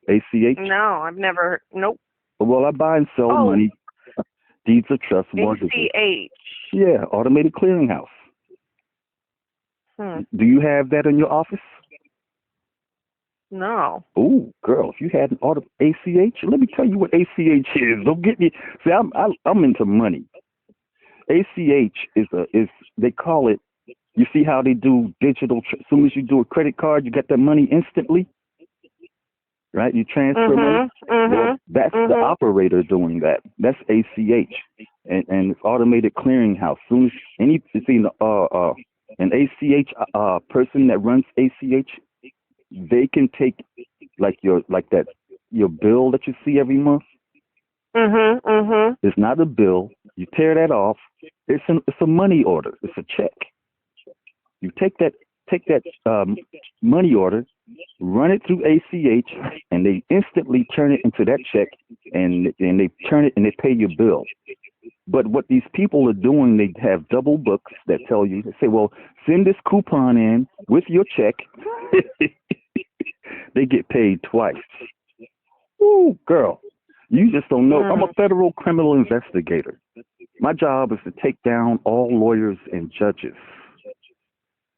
ACH? No, I've never. Nope. Well, I buy and sell money, deeds of trust, mortgages. ACH. Yeah, automated clearinghouse. Do you have that in your office? No. Oh, girl, if you had an ACH, let me tell you what ACH is. Don't get me. See, I'm into money. ACH is they call it. You see how they do digital? As soon as you do a credit card, you get that money instantly. Right, you transfer money. Well, that's the operator doing that. That's ACH, and it's automated clearinghouse. Soon as an ACH person that runs ACH, they can take your bill that you see every month. It's not a bill. You tear that off. It's a money order. It's a check. You take that money order, run it through ACH, and they instantly turn it into that check, and they turn it and they pay your bill. But what these people are doing, they have double books that tell you, they say, well, send this coupon in with your check. They get paid twice. Ooh, girl, you just don't know. I'm a federal criminal investigator. My job is to take down all lawyers and judges.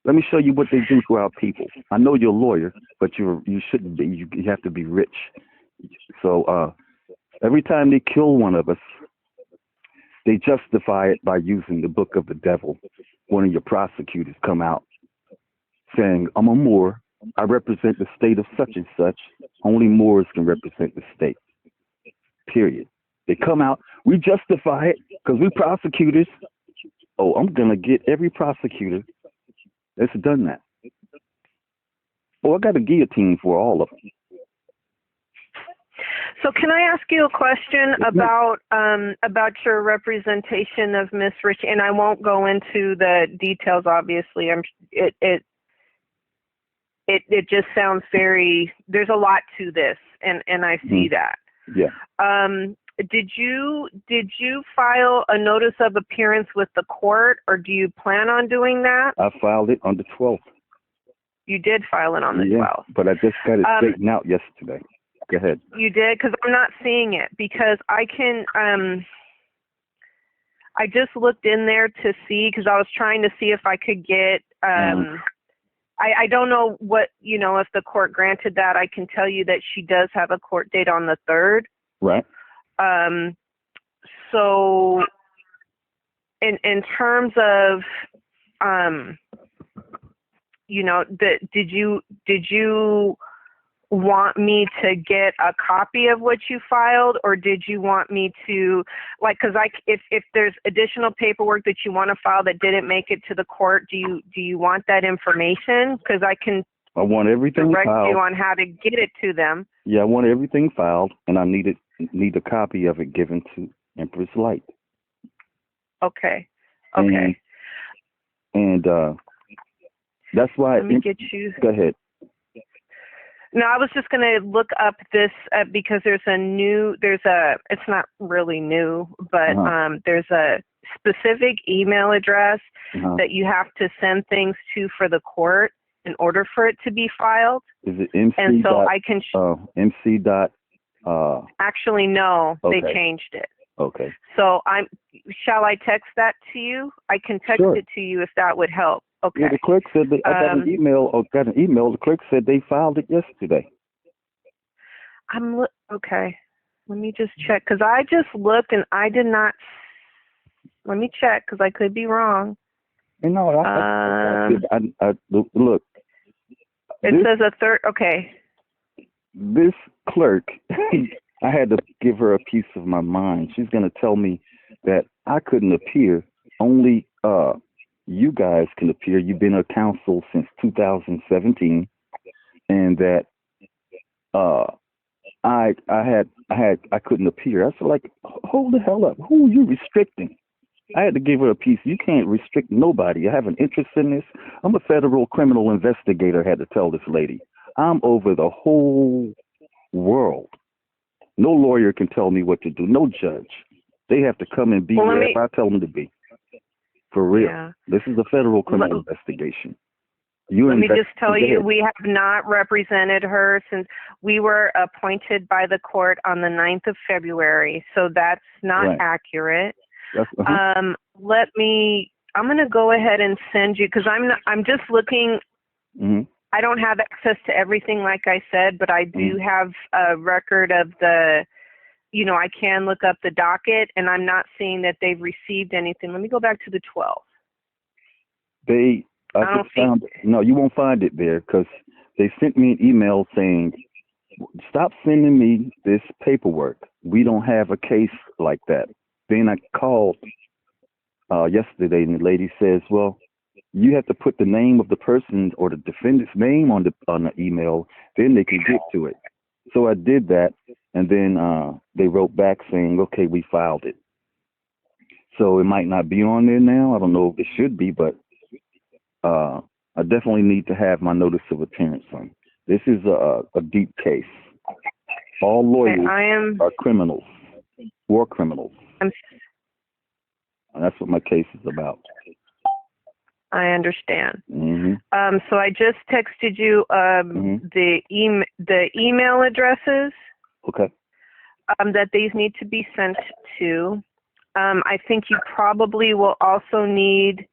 Let me show you what they do to our people. I know you're a lawyer, but you shouldn't be. You have to be rich. So every time they kill one of us, They justify it by using the book of the devil. One of your prosecutors come out saying, I'm a Moor. I represent the state of such and such. Only Moors can represent the state. Period. They come out. We justify it because we prosecutors. Oh, I'm going to get every prosecutor that's done that. Oh, I got a guillotine for all of them. So can I ask you a question about your representation of Miss Rich? And I won't go into the details, obviously. It just sounds very, there's a lot to this, and I see that. Yeah. Did you file a notice of appearance with the court, or do you plan on doing that? I filed it on the 12th. You did file it on the 12th. But I just got it straightened out yesterday. Go ahead. You did? Because I'm not seeing it. Because I can, I just looked in there to see, because I was trying to see if I could get, I don't know what, if the court granted that. I can tell you that she does have a court date on the 3rd. Right. So in terms of, did you want me to get a copy of what you filed, or did you want me to, because if there's additional paperwork that you want to file that didn't make it to the court, do you want that information? Because I want everything direct filed. You on how to get it to them. Yeah, I want everything filed, and I need a copy of it given to Empress Light. Okay. Okay. And that's why. Let me get you. Go ahead. No, I was just going to look up this because it's not really new, but there's a specific email address that you have to send things to for the court in order for it to be filed. Is it MC? And so I can. MC dot. Actually, no, okay. They changed it. Okay. So shall I text that to you? I can text it to you if that would help. Okay. Yeah, the clerk said I got an email. The clerk said they filed it yesterday. Okay. Let me just check, because I just looked and I did not. Let me check, because I could be wrong. No, look. It says a third. Okay. This clerk, I had to give her a piece of my mind. She's going to tell me that I couldn't appear. Only you guys can appear. You've been a counsel since 2017, and that I couldn't appear. I said, hold the hell up. Who are you restricting? I had to give her a piece. You can't restrict nobody. I have an interest in this. I'm a federal criminal investigator. I had to tell this lady. I'm over the whole world. No lawyer can tell me what to do. No judge. They have to come and be wherever I tell them to be. For real. Yeah. This is a federal criminal investigation. Let me just tell you, we have not represented her since we were appointed by the court on the 9th of February. So that's not accurate. I'm going to go ahead and send you, because I'm just looking. Mm-hmm. I don't have access to everything, like I said, but I do have a record of the, I can look up the docket, and I'm not seeing that they've received anything. Let me go back to the 12th. No, you won't find it there, because they sent me an email saying, stop sending me this paperwork. We don't have a case like that. Then I called yesterday, and the lady says, well, you have to put the name of the person or the defendant's name on the email, then they can get to it. So I did that, and then they wrote back saying, okay, we filed it. So it might not be on there now. I don't know if it should be, but I definitely need to have my notice of appearance on. This is a deep case. All lawyers are criminals, war criminals. And that's what my case is about. I understand. Mm-hmm. So I just texted you the email addresses. Okay. That these need to be sent to. I think you probably will also need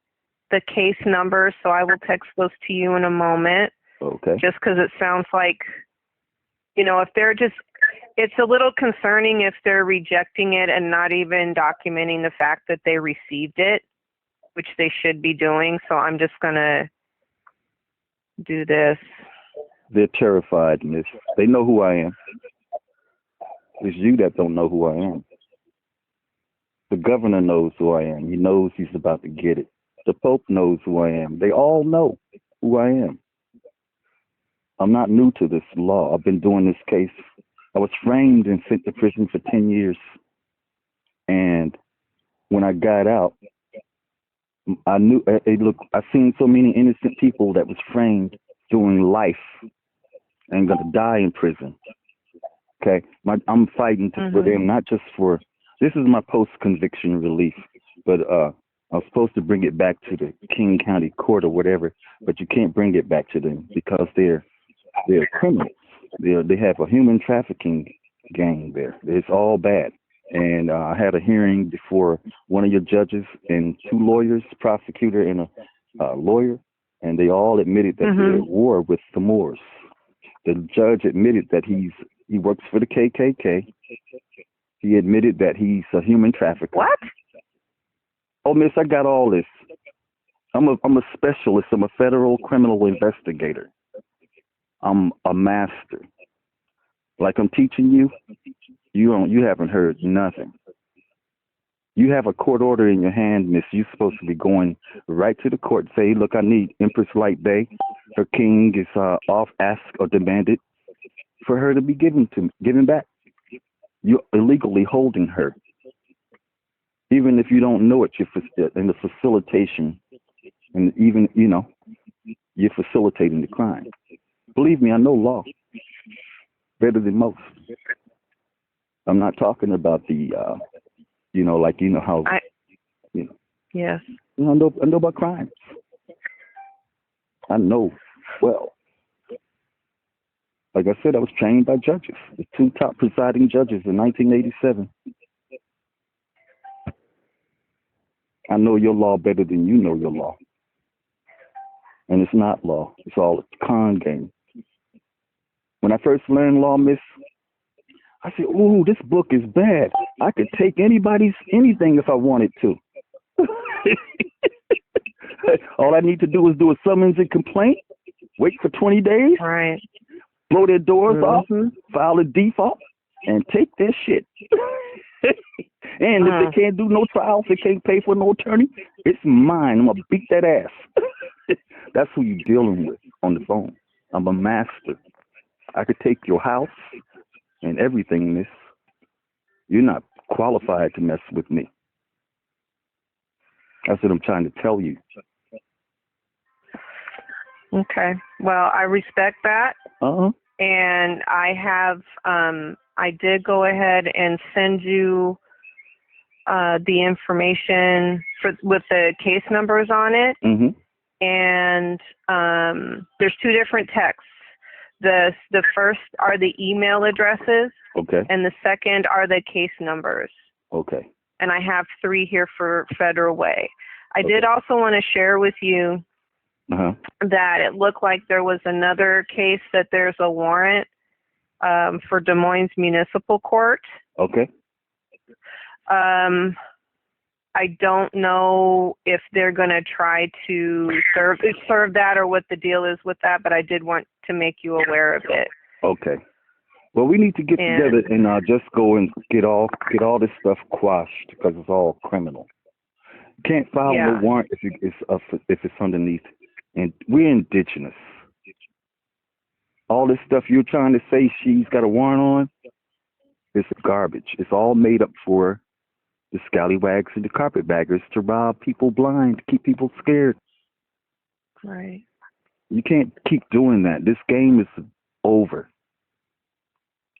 the case number, so I will text those to you in a moment. Okay. Just because it sounds like, if it's a little concerning if they're rejecting it and not even documenting the fact that they received it, which they should be doing. So I'm just going to do this. They're terrified, miss. They know who I am. It's you that don't know who I am. The governor knows who I am. He knows he's about to get it. The Pope knows who I am. They all know who I am. I'm not new to this law. I've been doing this case. I was framed and sent to prison for 10 years. And when I got out, I knew, I seen so many innocent people that was framed doing life and going to die in prison. Okay? I'm fighting for them, not just for, this is my post-conviction relief, but I was supposed to bring it back to the King County Court or whatever, but you can't bring it back to them because they're criminals. They have a human trafficking gang there. It's all bad. And I had a hearing before one of your judges and two lawyers, prosecutor and a lawyer, and they all admitted that they're at war with the Moors. The judge admitted that he works for the KKK. He admitted that he's a human trafficker. What? Oh, miss, I got all this. I'm a specialist. I'm a federal criminal investigator. I'm a master. Like I'm teaching you, you haven't heard nothing. You have a court order in your hand, miss. You're supposed to be going right to the court. Say, look, I need Empress Light Bay. Her king is off, ask or demanded for her to be given back. You're illegally holding her. Even if you don't know it, you're in the facilitation, and even, you're facilitating the crime. Believe me, I know law better than most. I'm not talking about the, how, Yes. I know about crimes. I know well. Like I said, I was trained by judges, the two top presiding judges in 1987. I know your law better than you know your law. And it's not law. It's all a con game. When I first learned law, miss, I said, ooh, this book is bad. I could take anything if I wanted to. All I need to do is do a summons and complaint, wait for 20 days, right, blow their doors off, file a default, and take their shit. And if they can't do no trials, they can't pay for no attorney, it's mine. I'm going to beat that ass. That's who you're dealing with on the phone. I'm a master. I could take your house and everything, miss. You're not qualified to mess with me. That's what I'm trying to tell you. Okay. Well, I respect that. And I have, I did go ahead and send you the information with the case numbers on it. And there's two different texts. The first are the email addresses. Okay. And the second are the case numbers. Okay. And I have 3 here for Federal Way. I did also want to share with you that it looked like there was another case that there's a warrant for Des Moines Municipal Court. Okay. I don't know if they're going to try to serve that or what the deal is with that, but I did want to make you aware of it. Okay. Well, we need to get together and just go and get all this stuff quashed because it's all criminal. You can't file no warrant if it's underneath. And we're indigenous. All this stuff you're trying to say she's got a warrant on, it's garbage. It's all made up for the scallywags and the carpetbaggers to rob people blind, to keep people scared. Right. You can't keep doing that. This game is over.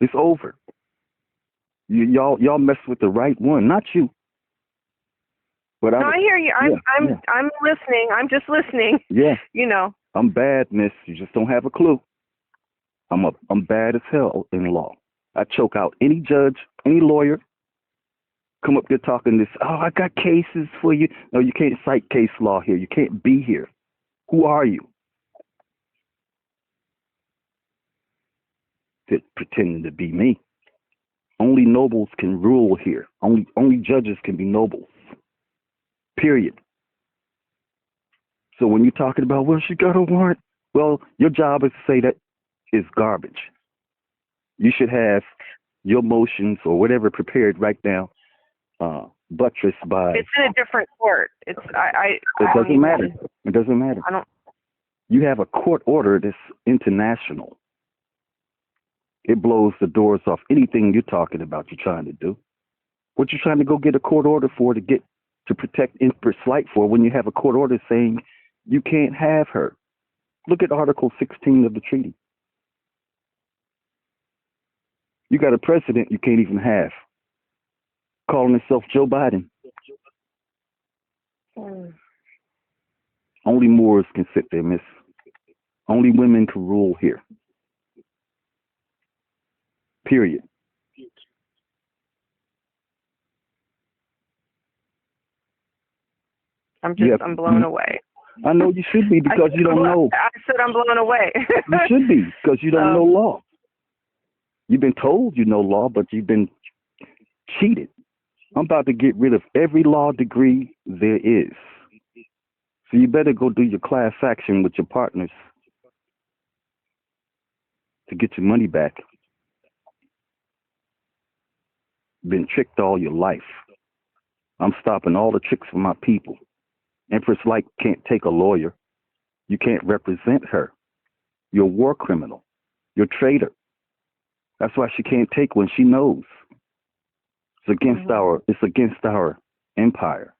It's over. Y'all mess with the right one, not you. But I hear you. I'm listening. I'm just listening. Yeah. I'm bad, miss. You just don't have a clue. I'm bad as hell in law. I choke out any judge, any lawyer. Come up there talking this, I got cases for you. No, you can't cite case law here. You can't be here. Who are you? Pretending to be me. Only nobles can rule here. Only judges can be nobles. Period. So when you're talking about, well, she got a warrant, well, your job is to say that is garbage. You should have your motions or whatever prepared right now, buttressed by. It's in a different court. It doesn't matter. It doesn't matter. I don't. You have a court order that's international. It blows the doors off anything you're talking about. You're trying to do. What you trying to go get a court order for to protect Empress Light for when you have a court order saying you can't have her? Look at Article 16 of the treaty. You got a president you can't even have, calling himself Joe Biden. Only Moors can sit there, miss. Only women can rule here. Period. I'm blown away. I know you should be because you don't know. I said I'm blown away. You should be because you don't know law. You've been told you know law, but you've been cheated. I'm about to get rid of every law degree there is. So you better go do your class action with your partners to get your money back. Been tricked all your life. I'm stopping all the tricks for my people. Empress Light can't take a lawyer. You can't represent her. You're a war criminal. You're a traitor. That's why she can't take one. She knows. It's against our empire.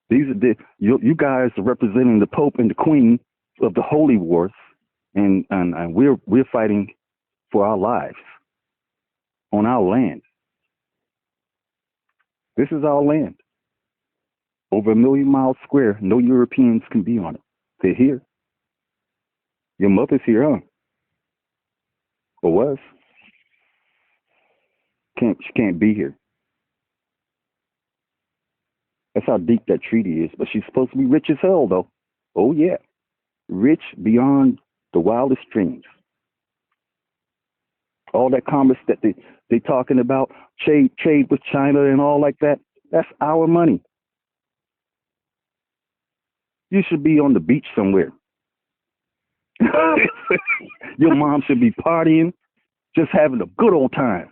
These are you guys are representing the Pope and the Queen of the Holy Wars, and we're fighting for our lives on our land. This is our land. Over 1 million miles square. No Europeans can be on it. They're here. Your mother's here, huh? Or was? She can't be here. That's how deep that treaty is. But she's supposed to be rich as hell, though. Oh, yeah. Rich beyond the wildest dreams. All that commerce that they talking about, trade with China and all like that, that's our money. You should be on the beach somewhere. Your mom should be partying, just having a good old time,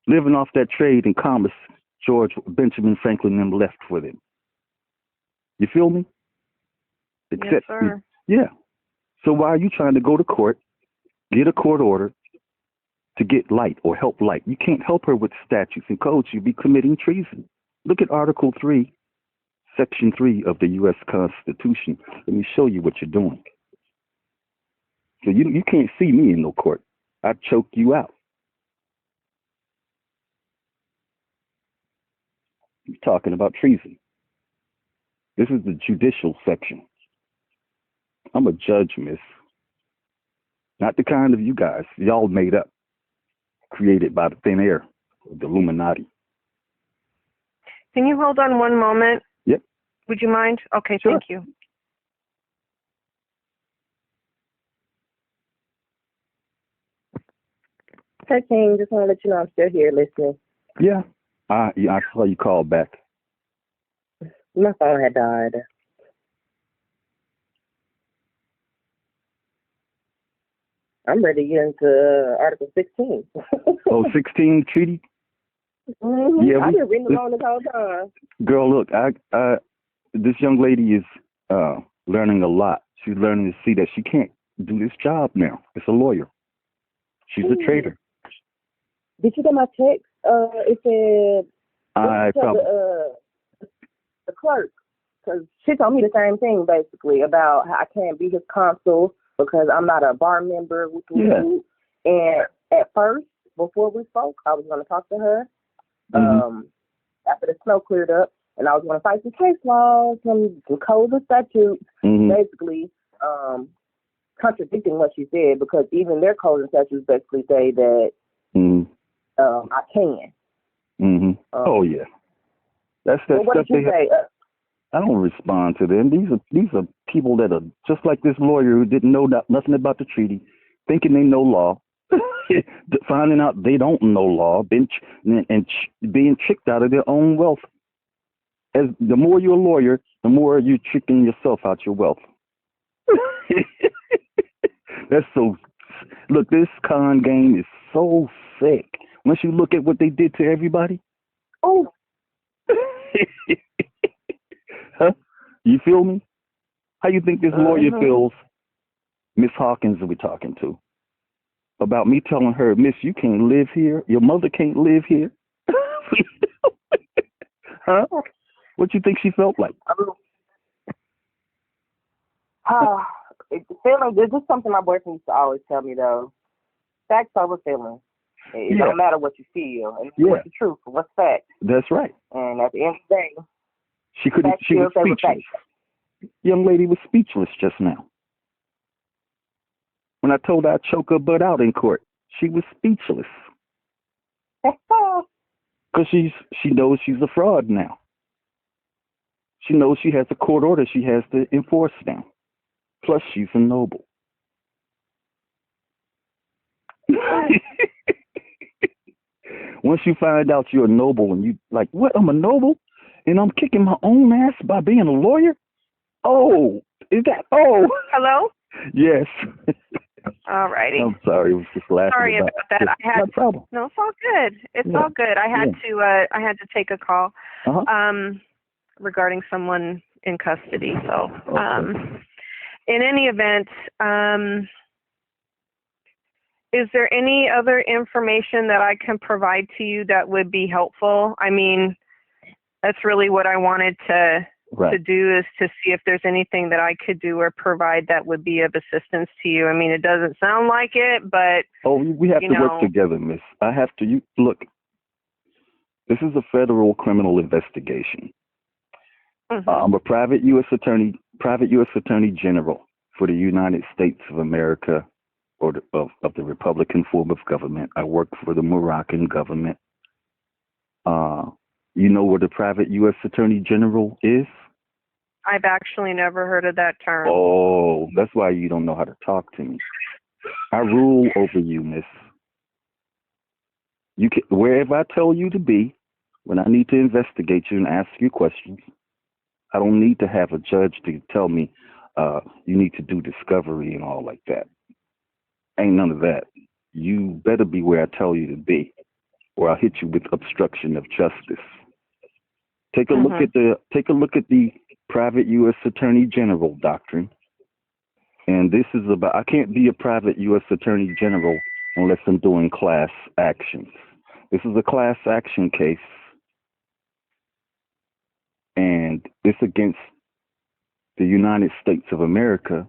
living off that trade and commerce George Benjamin Franklin them left for them. You feel me? Yes, sir. Yeah. So why are you trying to go to court, get a court order to get Light or help Light? You can't help her with statutes and codes. You'd be committing treason. Look at Article 3, Section 3 of the U.S. Constitution. Let me show you what you're doing. So you can't see me in no court. I'd choke you out. You're talking about treason. This is the judicial section. I'm a judge, miss. Not the kind of you guys. Y'all made up. Created by the thin air of the Illuminati. Can you hold on one moment? Yep. Would you mind? Okay, sure. Thank you. Hey, King, just want to let you know I'm still here listening. Yeah. I saw you call back. My phone had died. I'm ready to get into Article 16. Oh, 16 treaty? Mm-hmm. Yeah, I've been reading along this whole time. Girl, look, this young lady is learning a lot. She's learning to see that she can't do this job now. It's a lawyer. She's a traitor. Did you get my text? It said the clerk, because she told me the same thing basically about how I can't be his consul because I'm not a bar member. Yeah. And at first, before we spoke, I was going to talk to her. After the snow cleared up, and I was going to fight some case laws, some codes and statutes, basically contradicting what she said, because even their codes and statutes basically say that I can. Oh yeah, that's that what stuff did you say? I don't respond to them. These are people that are just like this lawyer who didn't know nothing about the treaty, thinking they know law, Finding out they don't know law, being tricked out of their own wealth. As the more you're a lawyer, the more you're tricking yourself out your wealth. That's so. Look, this con game is so sick. Once you look at what they did to everybody. Oh. Huh? You feel me? How you think this lawyer feels? Miss Hawkins are we talking to? About me telling her, Miss, you can't live here. Your mother can't live here. Huh? What you think she felt like? Feelings, this is something my boyfriend used to always tell me, though. Facts over feelings. It don't matter what you feel. And what's the truth? What's fact? That's right. And at the end of the day, she was speechless. Young lady was speechless just now. When I told her I'd choke her butt out in court, she was speechless. Because she knows she's a fraud now. She knows she has a court order she has to enforce now. Plus, she's a noble. Once you find out you're a noble and you like, what? I'm a noble? And I'm kicking my own ass by being a lawyer? Oh, is that? Oh. Hello? Yes. All righty. I'm sorry. I was just laughing. Sorry about that. No problem. No, it's all good. It's all good. I had to take a call regarding someone in custody. So, in any event, is there any other information that I can provide to you that would be helpful? I mean, that's really what I wanted to do, is to see if there's anything that I could do or provide that would be of assistance to you. I mean, it doesn't sound like it, but we have to work together, Miss. I have to. Look, this is a federal criminal investigation. I'm a private U.S. Attorney General for the United States of America, or of the Republican form of government. I work for the Moroccan government. You know what a private U.S. Attorney General is? I've actually never heard of that term. Oh, that's why you don't know how to talk to me. I rule over you, Miss. You can, wherever I tell you to be, when I need to investigate you and ask you questions, I don't need to have a judge to tell me you need to do discovery and all like that. Ain't none of that. You better be where I tell you to be, or I'll hit you with obstruction of justice. Take a look at the private U.S. Attorney General doctrine. And this is about, I can't be a private U.S. Attorney General unless I'm doing class actions. This is a class action case, and it's against the United States of America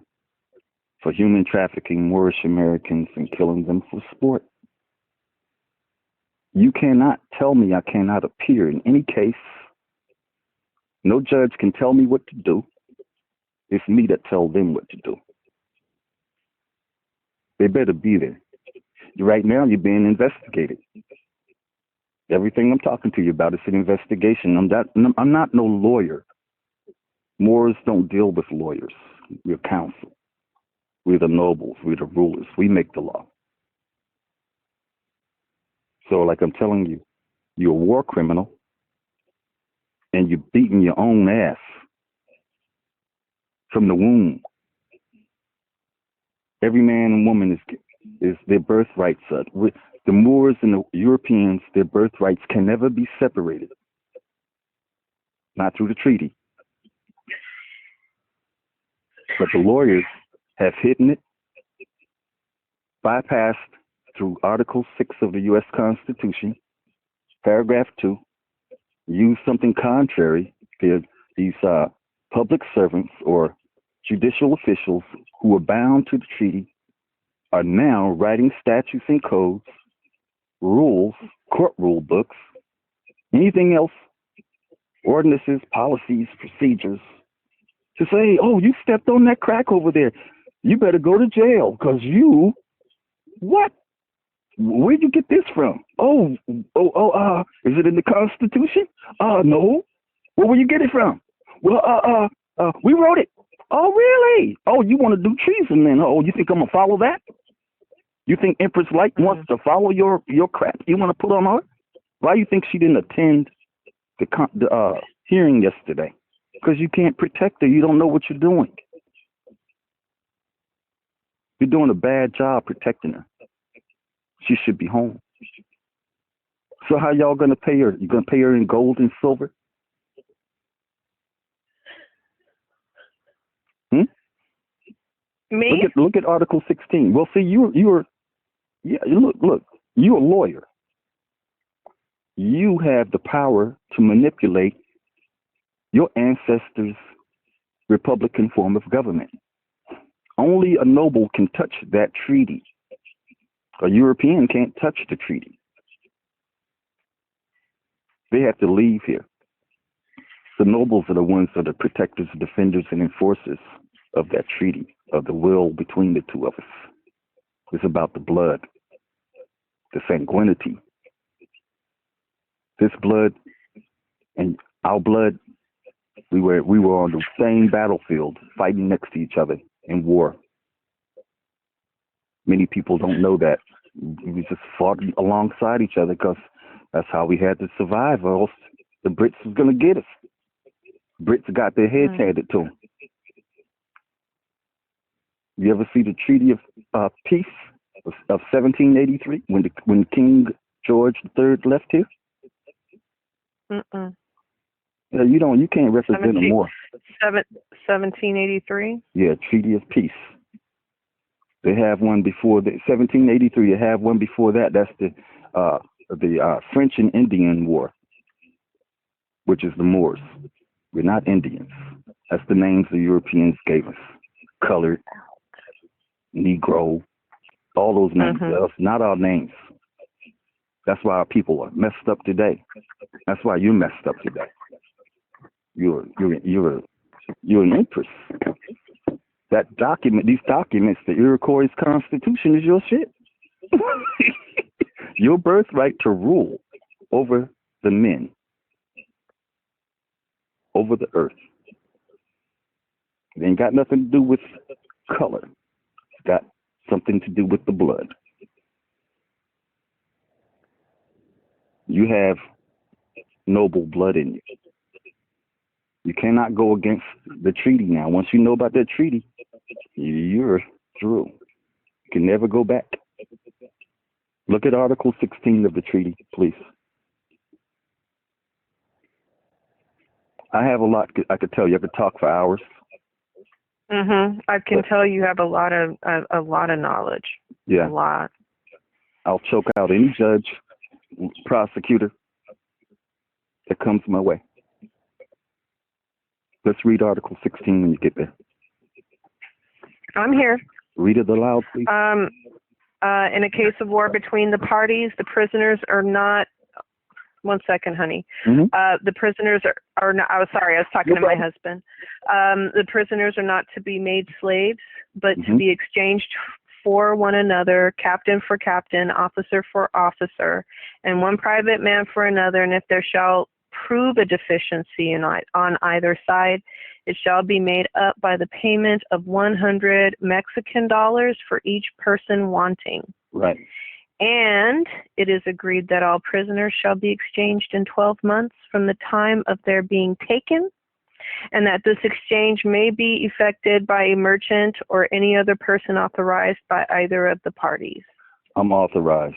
for human trafficking Moorish Americans and killing them for sport. You cannot tell me I cannot appear in any case. No judge can tell me what to do. It's me that tell them what to do. They better be there. Right now, you're being investigated. Everything I'm talking to you about is an investigation. I'm not no lawyer. Moors don't deal with lawyers. We're counsel. We're the nobles. We're the rulers. We make the law. So, like I'm telling you, you're a war criminal, and you're beating your own ass from the womb. Every man and woman is their birthrights. The Moors and the Europeans, their birthrights can never be separated. Not through the treaty. But the lawyers have hidden it, bypassed through Article 6 of the U.S. Constitution, Paragraph 2, use something contrary. These public servants or judicial officials who are bound to the treaty are now writing statutes and codes, rules, court rule books, anything else, ordinances, policies, procedures, to say, oh, you stepped on that crack over there. You better go to jail because you, what? Where'd you get this from? Is it in the Constitution? No. Where will you get it from? Well, we wrote it. Oh, really? Oh, you want to do treason then? Oh, you think I'm going to follow that? You think Empress Light wants to follow your crap you want to put on her? Why do you think she didn't attend the hearing yesterday? Because you can't protect her. You don't know what you're doing. You're doing a bad job protecting her. She should be home. So how y'all going to pay her? You going to pay her in gold and silver? Me? Look at Article 16. Well, see, you're look, you're a lawyer. You have the power to manipulate your ancestors' Republican form of government. Only a noble can touch that treaty. A European can't touch the treaty. They have to leave here. The nobles are the ones that are protectors, defenders, and enforcers of that treaty, of the will between the two of us. It's about the blood, the sanguinity. This blood and our blood, we were on the same battlefield, fighting next to each other in war. Many people don't know that. We just fought alongside each other because that's how we had to survive, or else the Brits was going to get us. Brits got their heads handed to them. You ever see the Treaty of Peace of 1783 when King George III left here? Yeah, you can't represent them more. 1783? Yeah, Treaty of Peace. They have one before the 1783. They have one before that. That's the French and Indian War, which is the Moors. We're not Indians. That's the names the Europeans gave us. Colored, Negro, all those names. That's not our names. That's why our people are messed up today. That's why you're messed up today. You're an empress. That document, these documents, the Iroquois Constitution is your shit. Your birthright to rule over the men, over the earth. It ain't got nothing to do with color. It's got something to do with the blood. You have noble blood in you. You cannot go against the treaty now. Once you know about that treaty, you're through. You can never go back. Look at Article 16 of the treaty, please. I have a lot I could tell you. I could talk for hours. I can tell you have a lot of knowledge. Yeah. A lot. I'll choke out any judge, prosecutor that comes my way. Let's read Article 16 when you get there. I'm here. Read it aloud, please. In a case of war between the parties, the prisoners are not. One second, honey. The prisoners are not. I was sorry. I was talking to my husband. The prisoners are not to be made slaves, but to be exchanged for one another, captain for captain, officer for officer, and one private man for another. And if there shall prove a deficiency on either side, it shall be made up by the payment of 100 Mexican dollars for each person wanting. Right. And it is agreed that all prisoners shall be exchanged in 12 months from the time of their being taken, and that this exchange may be effected by a merchant or any other person authorized by either of the parties. I'm authorized.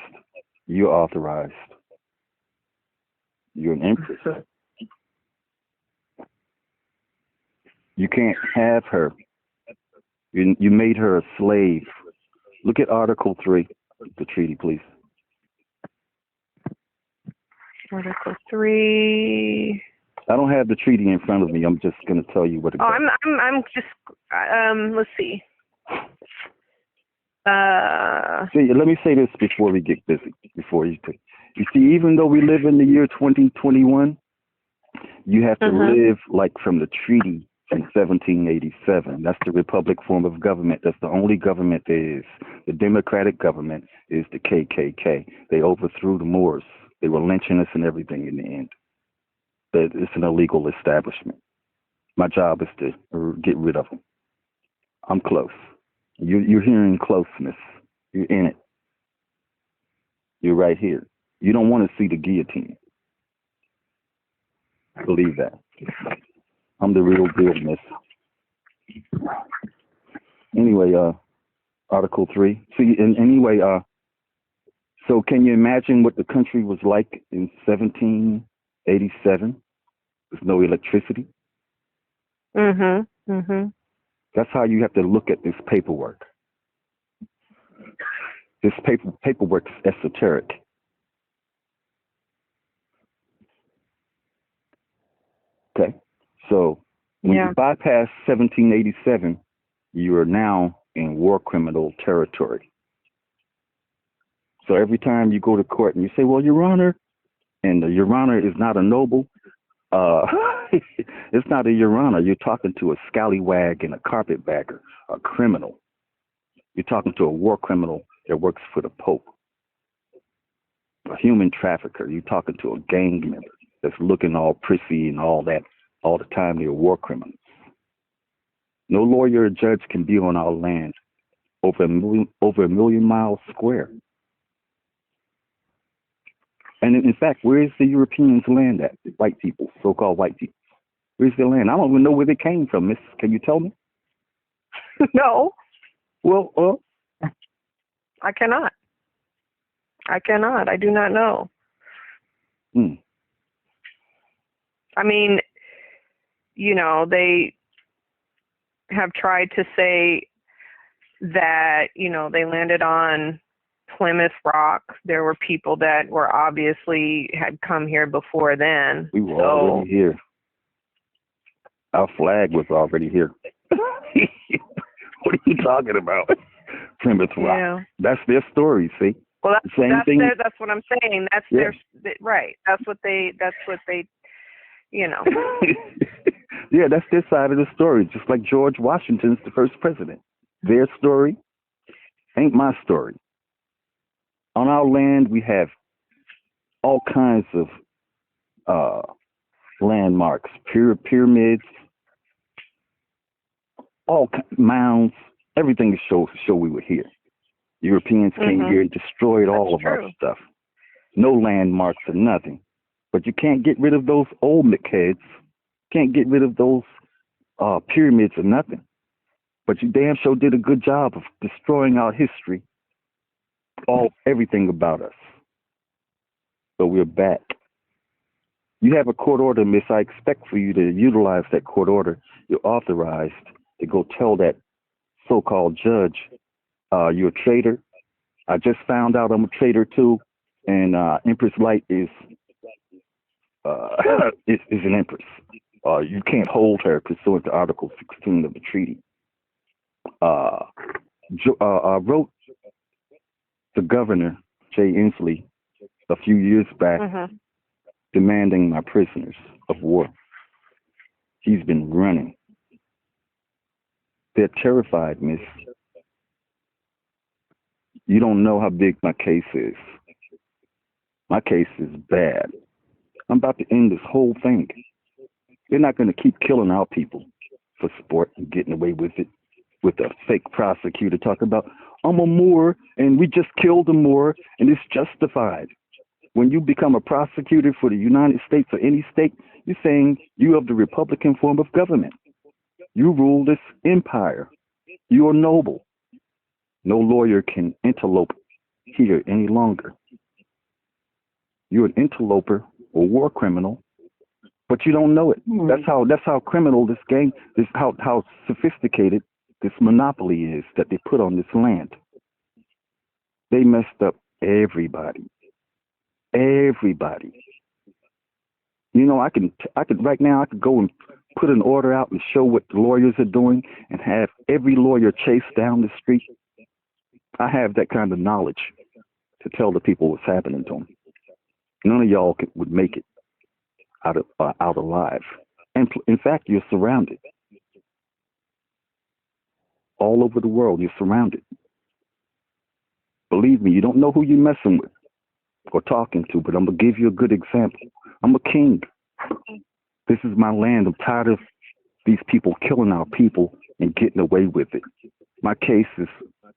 You're authorized. You're an empress. You can't have her. You made her a slave. Look at Article 3 of the treaty, please. Article 3. I don't have the treaty in front of me. I'm just going to tell you what it is. I'm just, let's see. See, let me say this before we get busy, you see, even though we live in the year 2021, you have to live like from the treaty in 1787. That's the republic form of government. That's the only government there is. The democratic government is the KKK. They overthrew the Moors. They were lynching us and everything in the end. It's an illegal establishment. My job is to get rid of them. I'm close. You're hearing closeness. You're in it. You're right here. You don't want to see the guillotine. Believe that. I'm the real deal, miss. Anyway, Article 3. See, anyway, so can you imagine what the country was like in 1787? There's no electricity. That's how you have to look at this paperwork. This paperwork is esoteric. Okay, so when you bypass 1787, you are now in war criminal territory. So every time you go to court and you say, well, Your Honor, and Your Honor is not a noble, it's not a Your Honor. You're talking to a scallywag and a carpetbagger, a criminal. You're talking to a war criminal that works for the Pope, a human trafficker. You're talking to a gang member that's looking all prissy and all that all the time. They're war criminals. No lawyer or judge can be on our land over a million miles square. And in fact, where is the Europeans' land at? The white people, so-called white people. Where's their land? I don't even know where they came from, miss. Can you tell me? No. Well, I cannot. I do not know. I mean, they have tried to say that, they landed on Plymouth Rock. There were people that were obviously had come here before then. We were already here. Our flag was already here. What are you talking about? Plymouth Rock. Yeah. That's their story, see? Well, that's what I'm saying. That's their right. That's what they Yeah, that's their side of the story. Just like George Washington's the first president. Their story ain't my story. On our land, we have all kinds of landmarks, pyramids, mounds, everything to show we were here. Europeans came here and destroyed all of our stuff. No landmarks or nothing. But you can't get rid of those Olmec heads. Can't get rid of those pyramids or nothing. But you damn sure did a good job of destroying our history, everything about us. So we're back. You have a court order, miss. I expect for you to utilize that court order. You're authorized to go tell that so-called judge, you're a traitor. I just found out I'm a traitor too, and Empress Light is an empress. You can't hold her pursuant to Article 16 of the treaty. I wrote the governor, Jay Inslee, a few years back, demanding my prisoners of war. He's been running. They're terrified, miss. You don't know how big my case is. My case is bad. I'm about to end this whole thing. They're not going to keep killing our people for sport and getting away with it, with a fake prosecutor talking about, I'm a Moor and we just killed a Moor and it's justified. When you become a prosecutor for the United States or any state, you're saying you have the Republican form of government. You rule this empire. You are noble. No lawyer can interlope here any longer. You're an interloper or war criminal, but you don't know it. That's how criminal this game, how sophisticated this monopoly is that they put on this land. They messed up everybody. Everybody. I could right now, I could go and put an order out and show what the lawyers are doing and have every lawyer chased down the street. I have that kind of knowledge to tell the people what's happening to them. None of y'all would make it out alive. And in fact, you're surrounded. All over the world, you're surrounded. Believe me, you don't know who you're messing with or talking to, but I'm going to give you a good example. I'm a king. This is my land. I'm tired of these people killing our people and getting away with it. My case is,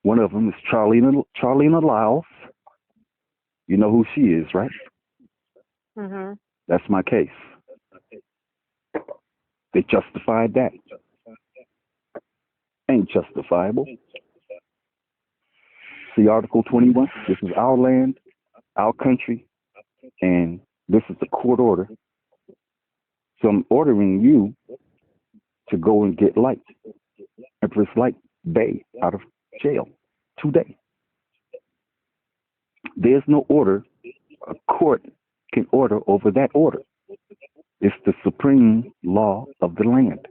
one of them is Charlena Lyles. You know who she is, right? Mhm. That's my case. They justified that. Ain't justifiable. See Article 21? This is our land, our country, and this is the court order. So I'm ordering you to go and get Light, Empress Light Bay, out of jail today. There's no order. A court can order over that order. It's the supreme law of the land.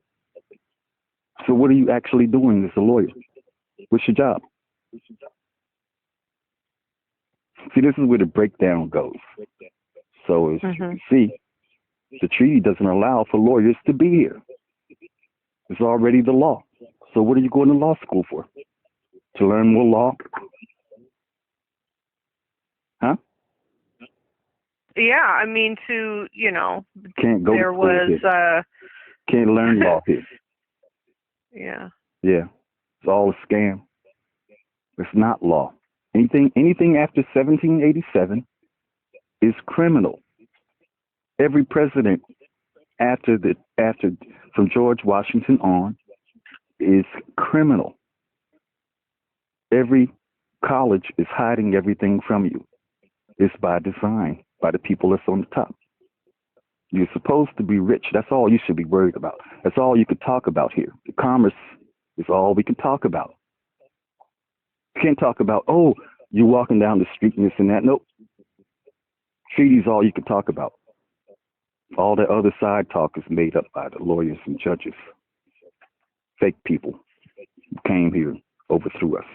So what are you actually doing as a lawyer? What's your job? See, this is where the breakdown goes. So as you can see, the treaty doesn't allow for lawyers to be here. It's already the law. So what are you going to law school for? To learn more law? Huh? Yeah, I mean, to, you know, Can't go there was, can't learn law here. Yeah. Yeah. It's all a scam. It's not law. Anything after 1787 is criminal. Every president after from George Washington on is criminal. Every college is hiding everything from you. It's by design, by the people that's on the top. You're supposed to be rich. That's all you should be worried about. That's all you could talk about here. The commerce is all we can talk about. You can't talk about, oh, you're walking down the street and this and that. Nope. Treaty's all you can talk about. All that other side talk is made up by the lawyers and judges. Fake people who came here, overthrew us.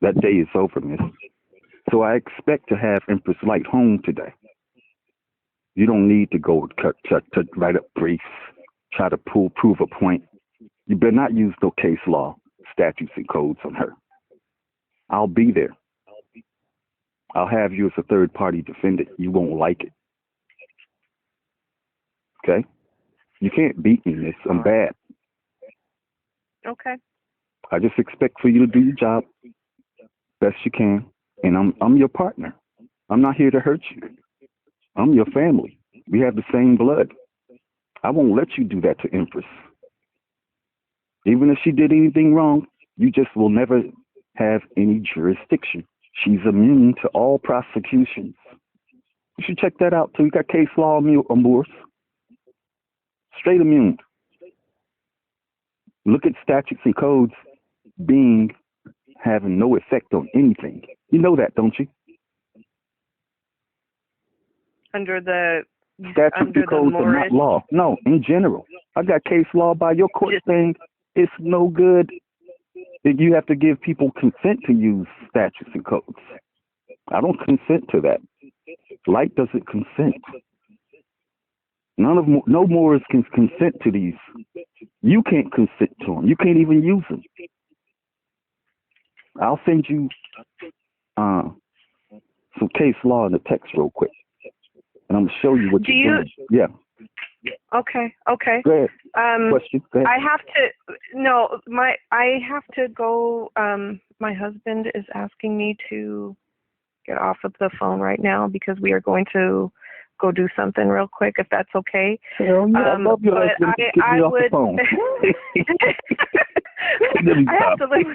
That day is over, miss. So I expect to have Empress Light home today. You don't need to go to write up briefs, try to prove a point. You better not use no case law, statutes, and codes on her. I'll be there. I'll have you as a third-party defendant. You won't like it. Okay? You can't beat me, miss. I'm bad. Okay. I just expect for you to do your job best you can, and I'm your partner. I'm not here to hurt you. I'm your family. We have the same blood. I won't let you do that to Empress. Even if she did anything wrong, you just will never have any jurisdiction. She's immune to all prosecutions. You should check that out too. You got case law on Moors. Straight immune. Look at statutes and codes having no effect on anything. You know that, don't you? Under the statutes and codes are not law. No, in general. I got case law by your court saying it's no good. That you have to give people consent to use statutes and codes. I don't consent to that. Light doesn't consent. No Moors can consent to these. You can't consent to them. You can't even use them. I'll send you some case law in the text real quick, and I'm gonna show you what you're doing. Yeah. Okay. Go ahead. Question. Go ahead. I have to go. My husband is asking me to get off of the phone right now because we are going to go do something real quick, if that's okay. Hell yeah, I love your husband. I would. The phone. I have to leave.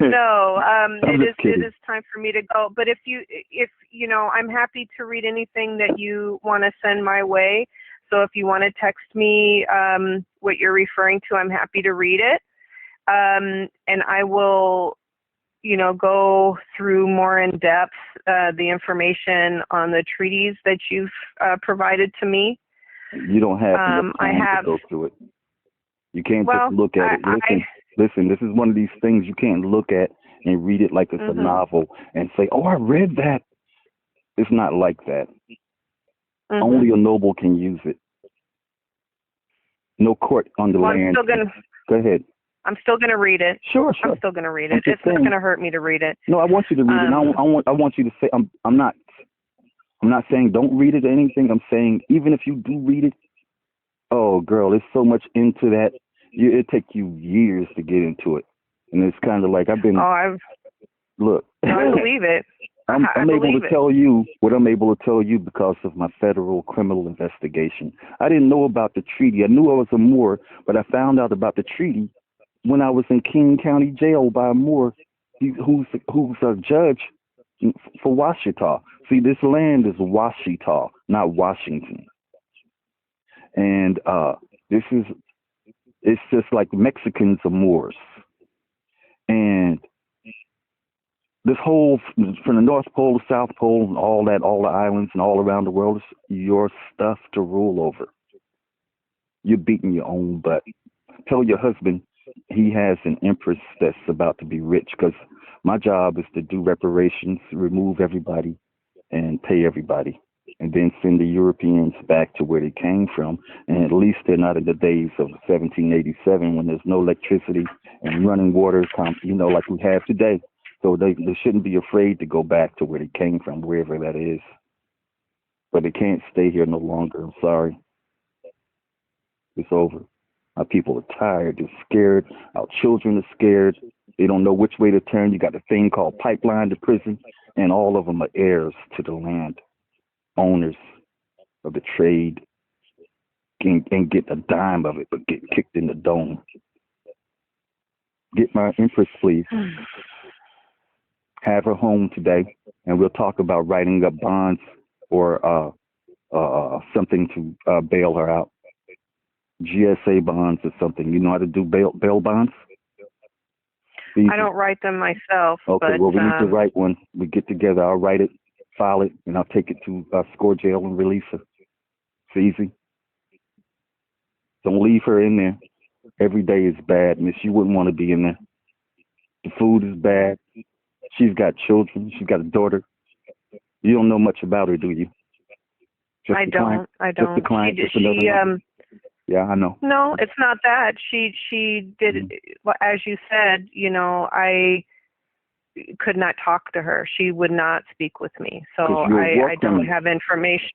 No. It is time for me to go. But if you know, I'm happy to read anything that you want to send my way. So if you want to text me what you're referring to, I'm happy to read it. And I will, you know, go through more in depth the information on the treaties that you've provided to me. You don't have enough time to go through it. You can't just look at it. Listen, this is one of these things you can't look at and read it like it's a novel and say, oh, I read that. It's not like that. Only a noble can use it. No court on the land. Go ahead. I'm still going to read it. Sure. I'm still going to read it. It's not going to hurt me to read it. No, I want you to read it. I want you to say, I'm not saying don't read it or anything. I'm saying even if you do read it, oh, girl, there's so much into that. It take you years to get into it. And it's kind of like Look. I believe it. I'm able to tell you what I'm able to tell you because of my federal criminal investigation. I didn't know about the treaty. I knew I was a Moor, but I found out about the treaty when I was in King County Jail by a Moor who's a judge for Washita. See, this land is Washita, not Washington. And it's just like Mexicans are Moors. And this whole, from the North Pole to South Pole and all that, all the islands and all around the world, is your stuff to rule over. You're beating your own butt. Tell your husband he has an Empress that's about to be rich, because my job is to do reparations, remove everybody, and pay everybody, and then send the Europeans back to where they came from. And at least they're not in the days of 1787 when there's no electricity and running water, like we have today. So they shouldn't be afraid to go back to where they came from, wherever that is. But they can't stay here no longer. I'm sorry. It's over. Our people are tired. They're scared. Our children are scared. They don't know which way to turn. You got a thing called pipeline to prison, and all of them are heirs to the land, owners of the trade, and get a dime of it, but get kicked in the dome. Get my Empress, please. Have her home today, and we'll talk about writing up bonds or something to bail her out. GSA bonds or something. You know how to do bail bonds? Easy. I don't write them myself. Okay, but, well, we need to write one. We get together. I'll write it, file it, and I'll take it to Score Jail and release her. It's easy. Don't leave her in there. Every day is bad, miss. You wouldn't want to be in there. The food is bad. She's got children. She's got a daughter. You don't know much about her, do you? I don't. Just the client. Yeah, I know. No, it's not that. She did, as you said, I could not talk to her. She would not speak with me. So I don't have information.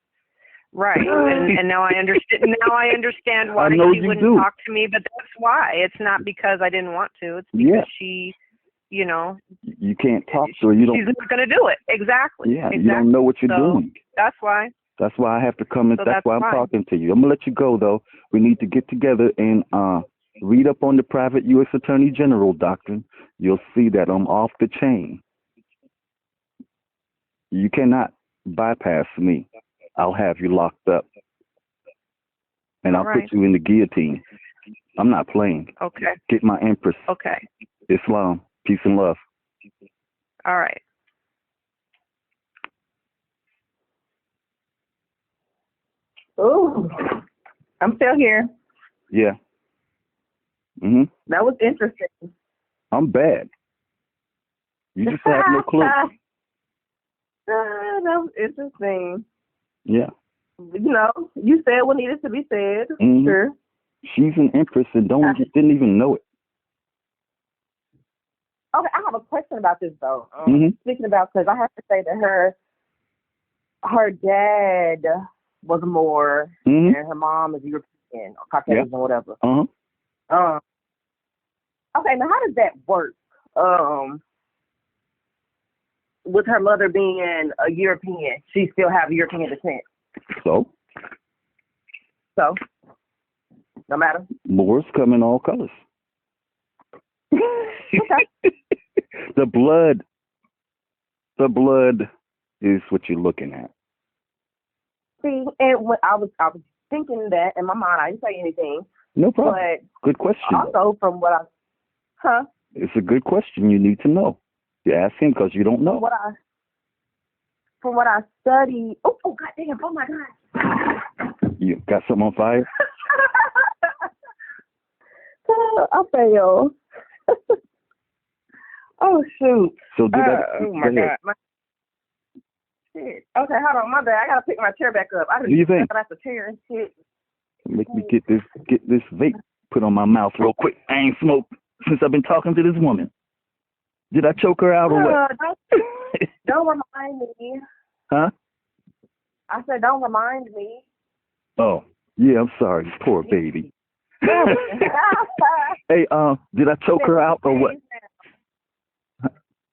Right. and now I understand. Now I understand why she wouldn't talk to me, but that's why. It's not because I didn't want to. It's because she, you can't talk to her. She's not going to do it. Exactly. Yeah, exactly. You don't know what you're doing. That's why. That's why I have to come in. So that's why I'm talking to you. I'm going to let you go, though. We need to get together and read up on the private U.S. Attorney General doctrine. You'll see that I'm off the chain. You cannot bypass me. I'll have you locked up. And I'll put you in the guillotine. I'm not playing. Okay. Get my Empress. Okay. Islam. Peace and love. All right. Oh, I'm still here. Yeah. Mhm. That was interesting. I'm bad. You just have no clue. That was interesting. Yeah. You said what needed to be said. Mm-hmm. Sure. She's an Empress and didn't even know it. Okay, I have a question about this though. Mm-hmm. Speaking about, because I have to say that her dad was more, mm-hmm. and her mom is European or Caucasian or whatever. Uh-huh. Okay, now how does that work? With her mother being a European, she still have European descent. So, no matter. Moors come in all colors. Okay. The blood is what you're looking at. See, and when I was thinking that in my mind, I didn't say anything. No problem. But good question. Also, from what it's a good question. You need to know. You ask him because you don't know. From what I studied. Oh, goddamn! Oh my God. You got something on fire? I failed. Oh shoot! So did oh my God! Shit. Okay, hold on, my bad. I gotta pick my chair back up. I didn't think that's the chair and shit. Make me get this vape put on my mouth real quick. I ain't smoked since I've been talking to this woman. Did I choke her out or what? Don't remind me. Huh? I said, don't remind me. Oh, yeah. I'm sorry, poor baby. Hey, did I choke her out or what?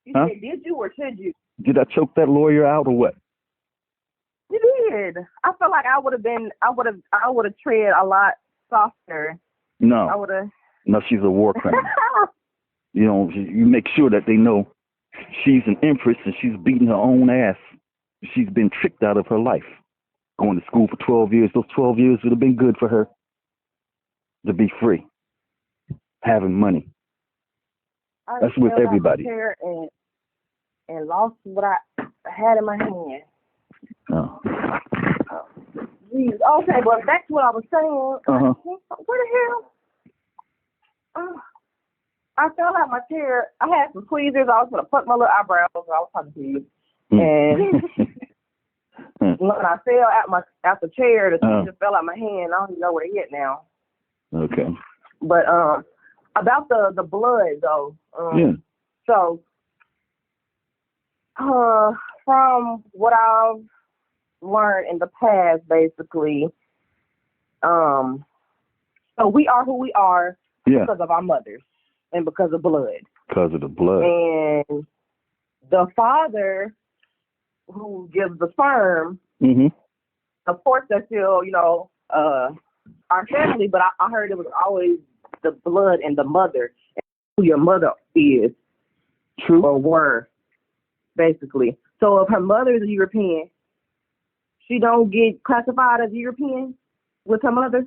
You said, did you or should you? Did I choke that lawyer out or what? You did. I felt like I would have tread a lot softer. No. I would have. No, she's a war criminal. You know, you make sure that they know she's an empress and she's beating her own ass. She's been tricked out of her life. Going to school for 12 years. Those 12 years would have been good for her to be free, having money. That's with everybody. And lost what I had in my hand. Oh. Geez. Okay, but back to what I was saying. Uh-huh. Where the hell? I fell out my chair. I had some tweezers. I was going to pluck my little eyebrows. I was talking to you. And when I fell out the chair, the tweezers fell out my hand. I don't even know where they hit now. Okay. But about the blood, though. So, from what I've learned in the past, basically, so we are who we are because of our mothers and because of blood. Because of the blood. And the father who gives the sperm, of course, that's still, our family, but I heard it was always the blood and the mother, and who your mother is. True. Or were, basically. So if her mother is a European, she don't get classified as European with her mother?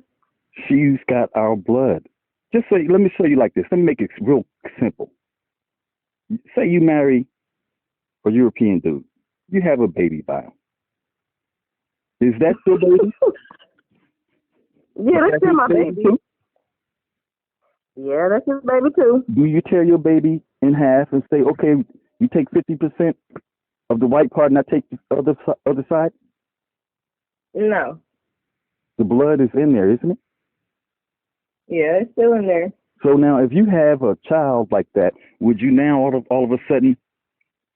She's got our blood. Just say, let me show you like this. Let me make it real simple. Say you marry a European dude. You have a baby by him. Is that your baby? Yeah, that's still my baby. Too? Yeah, that's his baby too. Do you tear your baby in half and say, okay, you take 50% of the white part and I take the other side? No. The blood is in there, isn't it? Yeah, it's still in there. So now, if you have a child like that, would you now all of a sudden,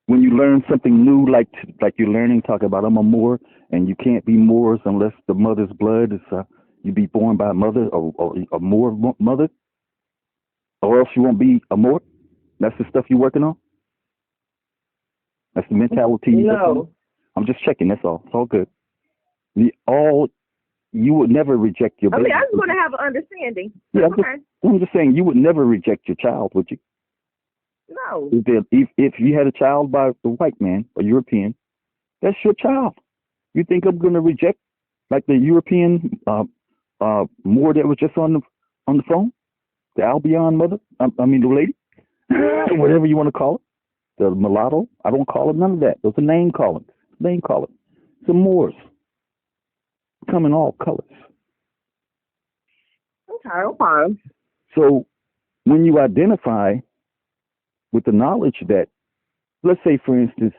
when you learn something new, like you're learning, talk about I'm a Moor, and you can't be Moors unless the mother's blood is you be born by a mother or a Moor mother, or else you won't be a Moor? That's the stuff you're working on? That's the mentality you're working on? I'm just checking, that's all. It's all good. You would never reject your baby. I just want to have an understanding. Yeah, I'm just saying, you would never reject your child, would you? No. If you had a child by a white man, a European, that's your child. You think I'm going to reject, like the European Moor that was just on the phone? The Albion mother? I mean, the lady? Whatever you want to call it. The mulatto? I don't call it none of that. Those are name callings. Name calling. It's the Moors. Come in all colors. Okay. So when you identify with the knowledge that, let's say, for instance,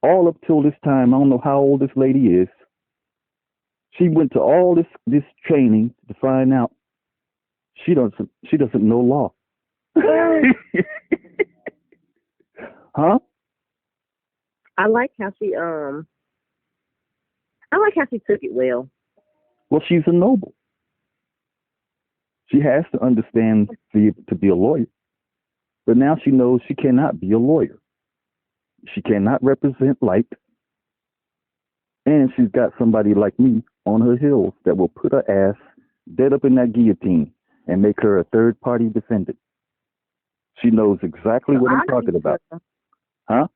all up till this time, I don't know how old this lady is, she went to all this training to find out she doesn't know law. Huh? I like how she took it well. Well, she's a noble. She has to understand to be a lawyer. But now she knows she cannot be a lawyer. She cannot represent light. And she's got somebody like me on her heels that will put her ass dead up in that guillotine and make her a third-party defendant. She knows exactly what I'm talking about. Huh?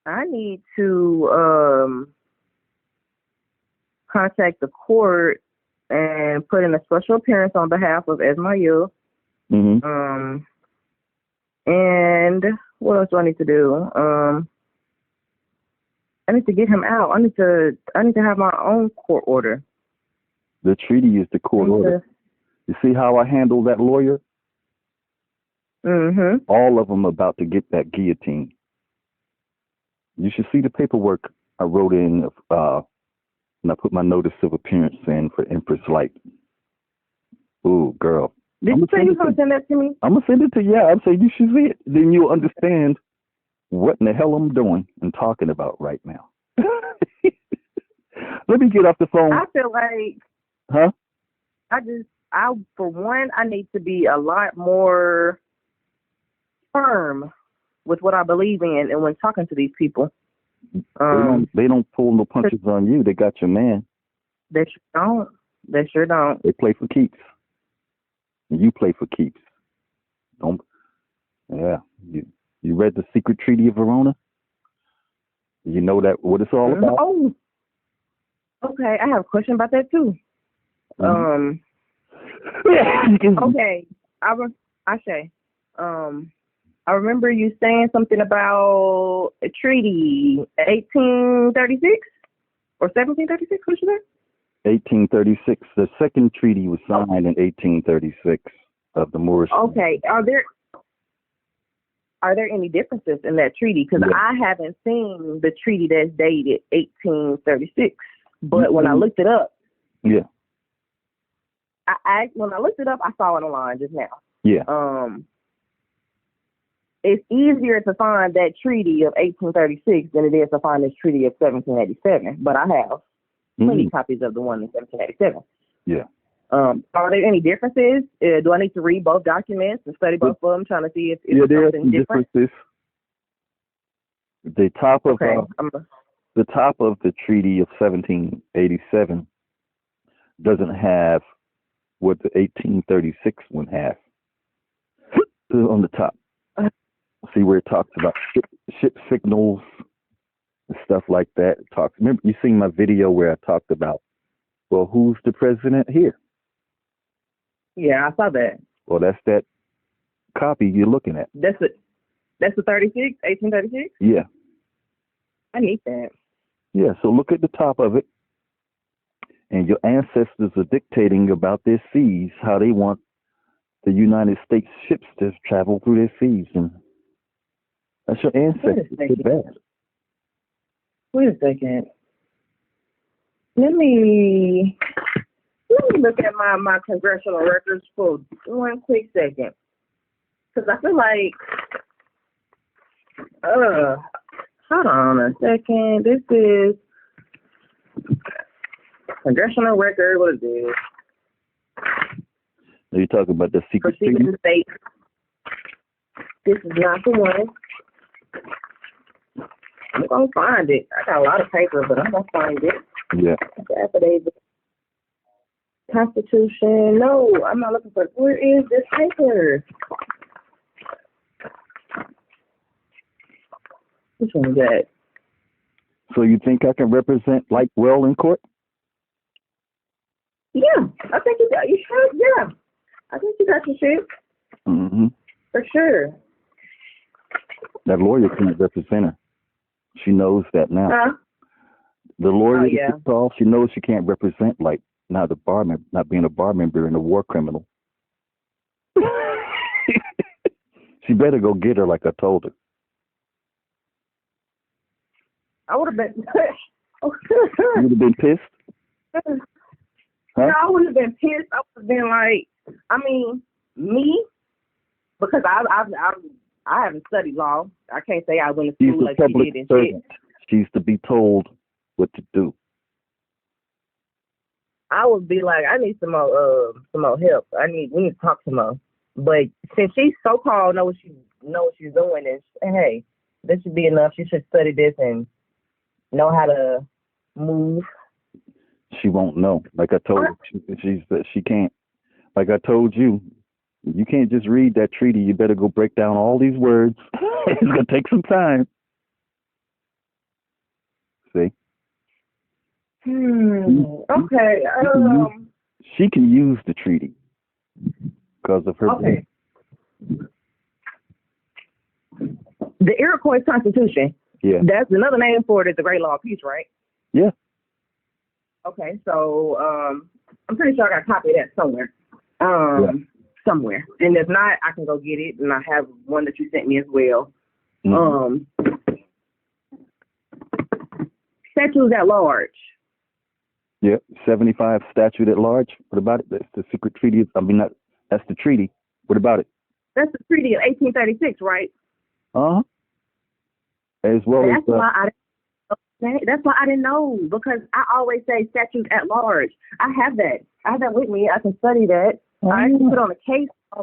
I need to contact the court and put in a special appearance on behalf of Esmail. And what else do I need to do? I need to get him out. I need to have my own court order. The treaty is the court order. You see how I handle that lawyer? All of them about to get that guillotine. You should see the paperwork I wrote in, and I put my notice of appearance in for Empress Light. Ooh, girl. Did you say you were going to send that to me? I'm going to send it to you. Yeah, I'm saying you should see it. Then you'll understand what in the hell I'm doing and talking about right now. Let me get off the phone. I feel like... Huh? For one, I need to be a lot more firm with what I believe in, and when talking to these people. They don't pull no punches on you. They got your man. They sure don't. They sure don't. They play for keeps. And you play for keeps. Don't. Yeah. You read the Secret Treaty of Verona? You know that what it's all about? Oh. Okay, I have a question about that too. Okay, I remember you saying something about a treaty, 1836 or 1736. What you say? 1836. The second treaty was signed in 1836 of the Moorish. Okay, are there any differences in that treaty? Because I haven't seen the treaty that's dated 1836. But when I looked it up, when I looked it up, I saw it online just now. Yeah. It's easier to find that treaty of 1836 than it is to find this treaty of 1787. But I have plenty copies of the one in 1787. Yeah. Are there any differences? Do I need to read both documents and study both of them, trying to see if it's something different? Differences. The top of the treaty of 1787 doesn't have what the 1836 one has. On the top. See where it talks about ship signals and stuff like that. It talks. Remember, you seen my video where I talked about, well, who's the president here? Yeah, I saw that. Well, that's that copy you're looking at. That's the 1836? Yeah. I need that. Yeah, so look at the top of it. And your ancestors are dictating about their seas, how they want the United States ships to travel through their seas. And that's your ancestors. It's bad. Wait a second. Let me look at my congressional records for one quick second. Because I feel like, hold on a second. This is congressional record. What is this? Are you talking about the secret state? This is not the one. I'm going to find it. I got a lot of paper, but I'm going to find it. Yeah. Affidavit. Constitution. No, I'm not looking for it. Where is this paper? Which one is that? So you think I can represent like well in court? Yeah, I think you should. Yeah, I think you got your shit. Mm-hmm. For sure. That lawyer can't represent her. She knows that now. Huh? The lawyer called. She knows she can't represent like not being a bar member and a war criminal. She better go get her like I told her. I would have been. You would have been pissed? Huh? Huh? No, I wouldn't have been pissed. I would have been like, me, because I haven't studied law. I can't say I went to school like she did and shit. She's to be told what to do. I would be like, I need some more help. We need to talk some more. But since she's so-called know what she's doing, and hey, this should be enough. She should study this and know how to move. She won't know. Like I told her, she can't. Like I told you, you can't just read that treaty. You better go break down all these words. It's gonna take some time. See? Okay. She can use the treaty because of her. Okay. The Iroquois Constitution. Yeah. That's another name for it. Is the Great Law of Peace, right? Yeah. Okay, so I'm pretty sure I got a copy of that somewhere. Somewhere. And if not, I can go get it, and I have one that you sent me as well. Statutes at large. Yeah, 75 statute at large. What about it? That's the secret treaty. That's the treaty. What about it? That's the treaty of 1836, right? Uh-huh. As well that's as... That's why I didn't know, because I always say statutes at large. I have that with me. I can study that. I can put on a case on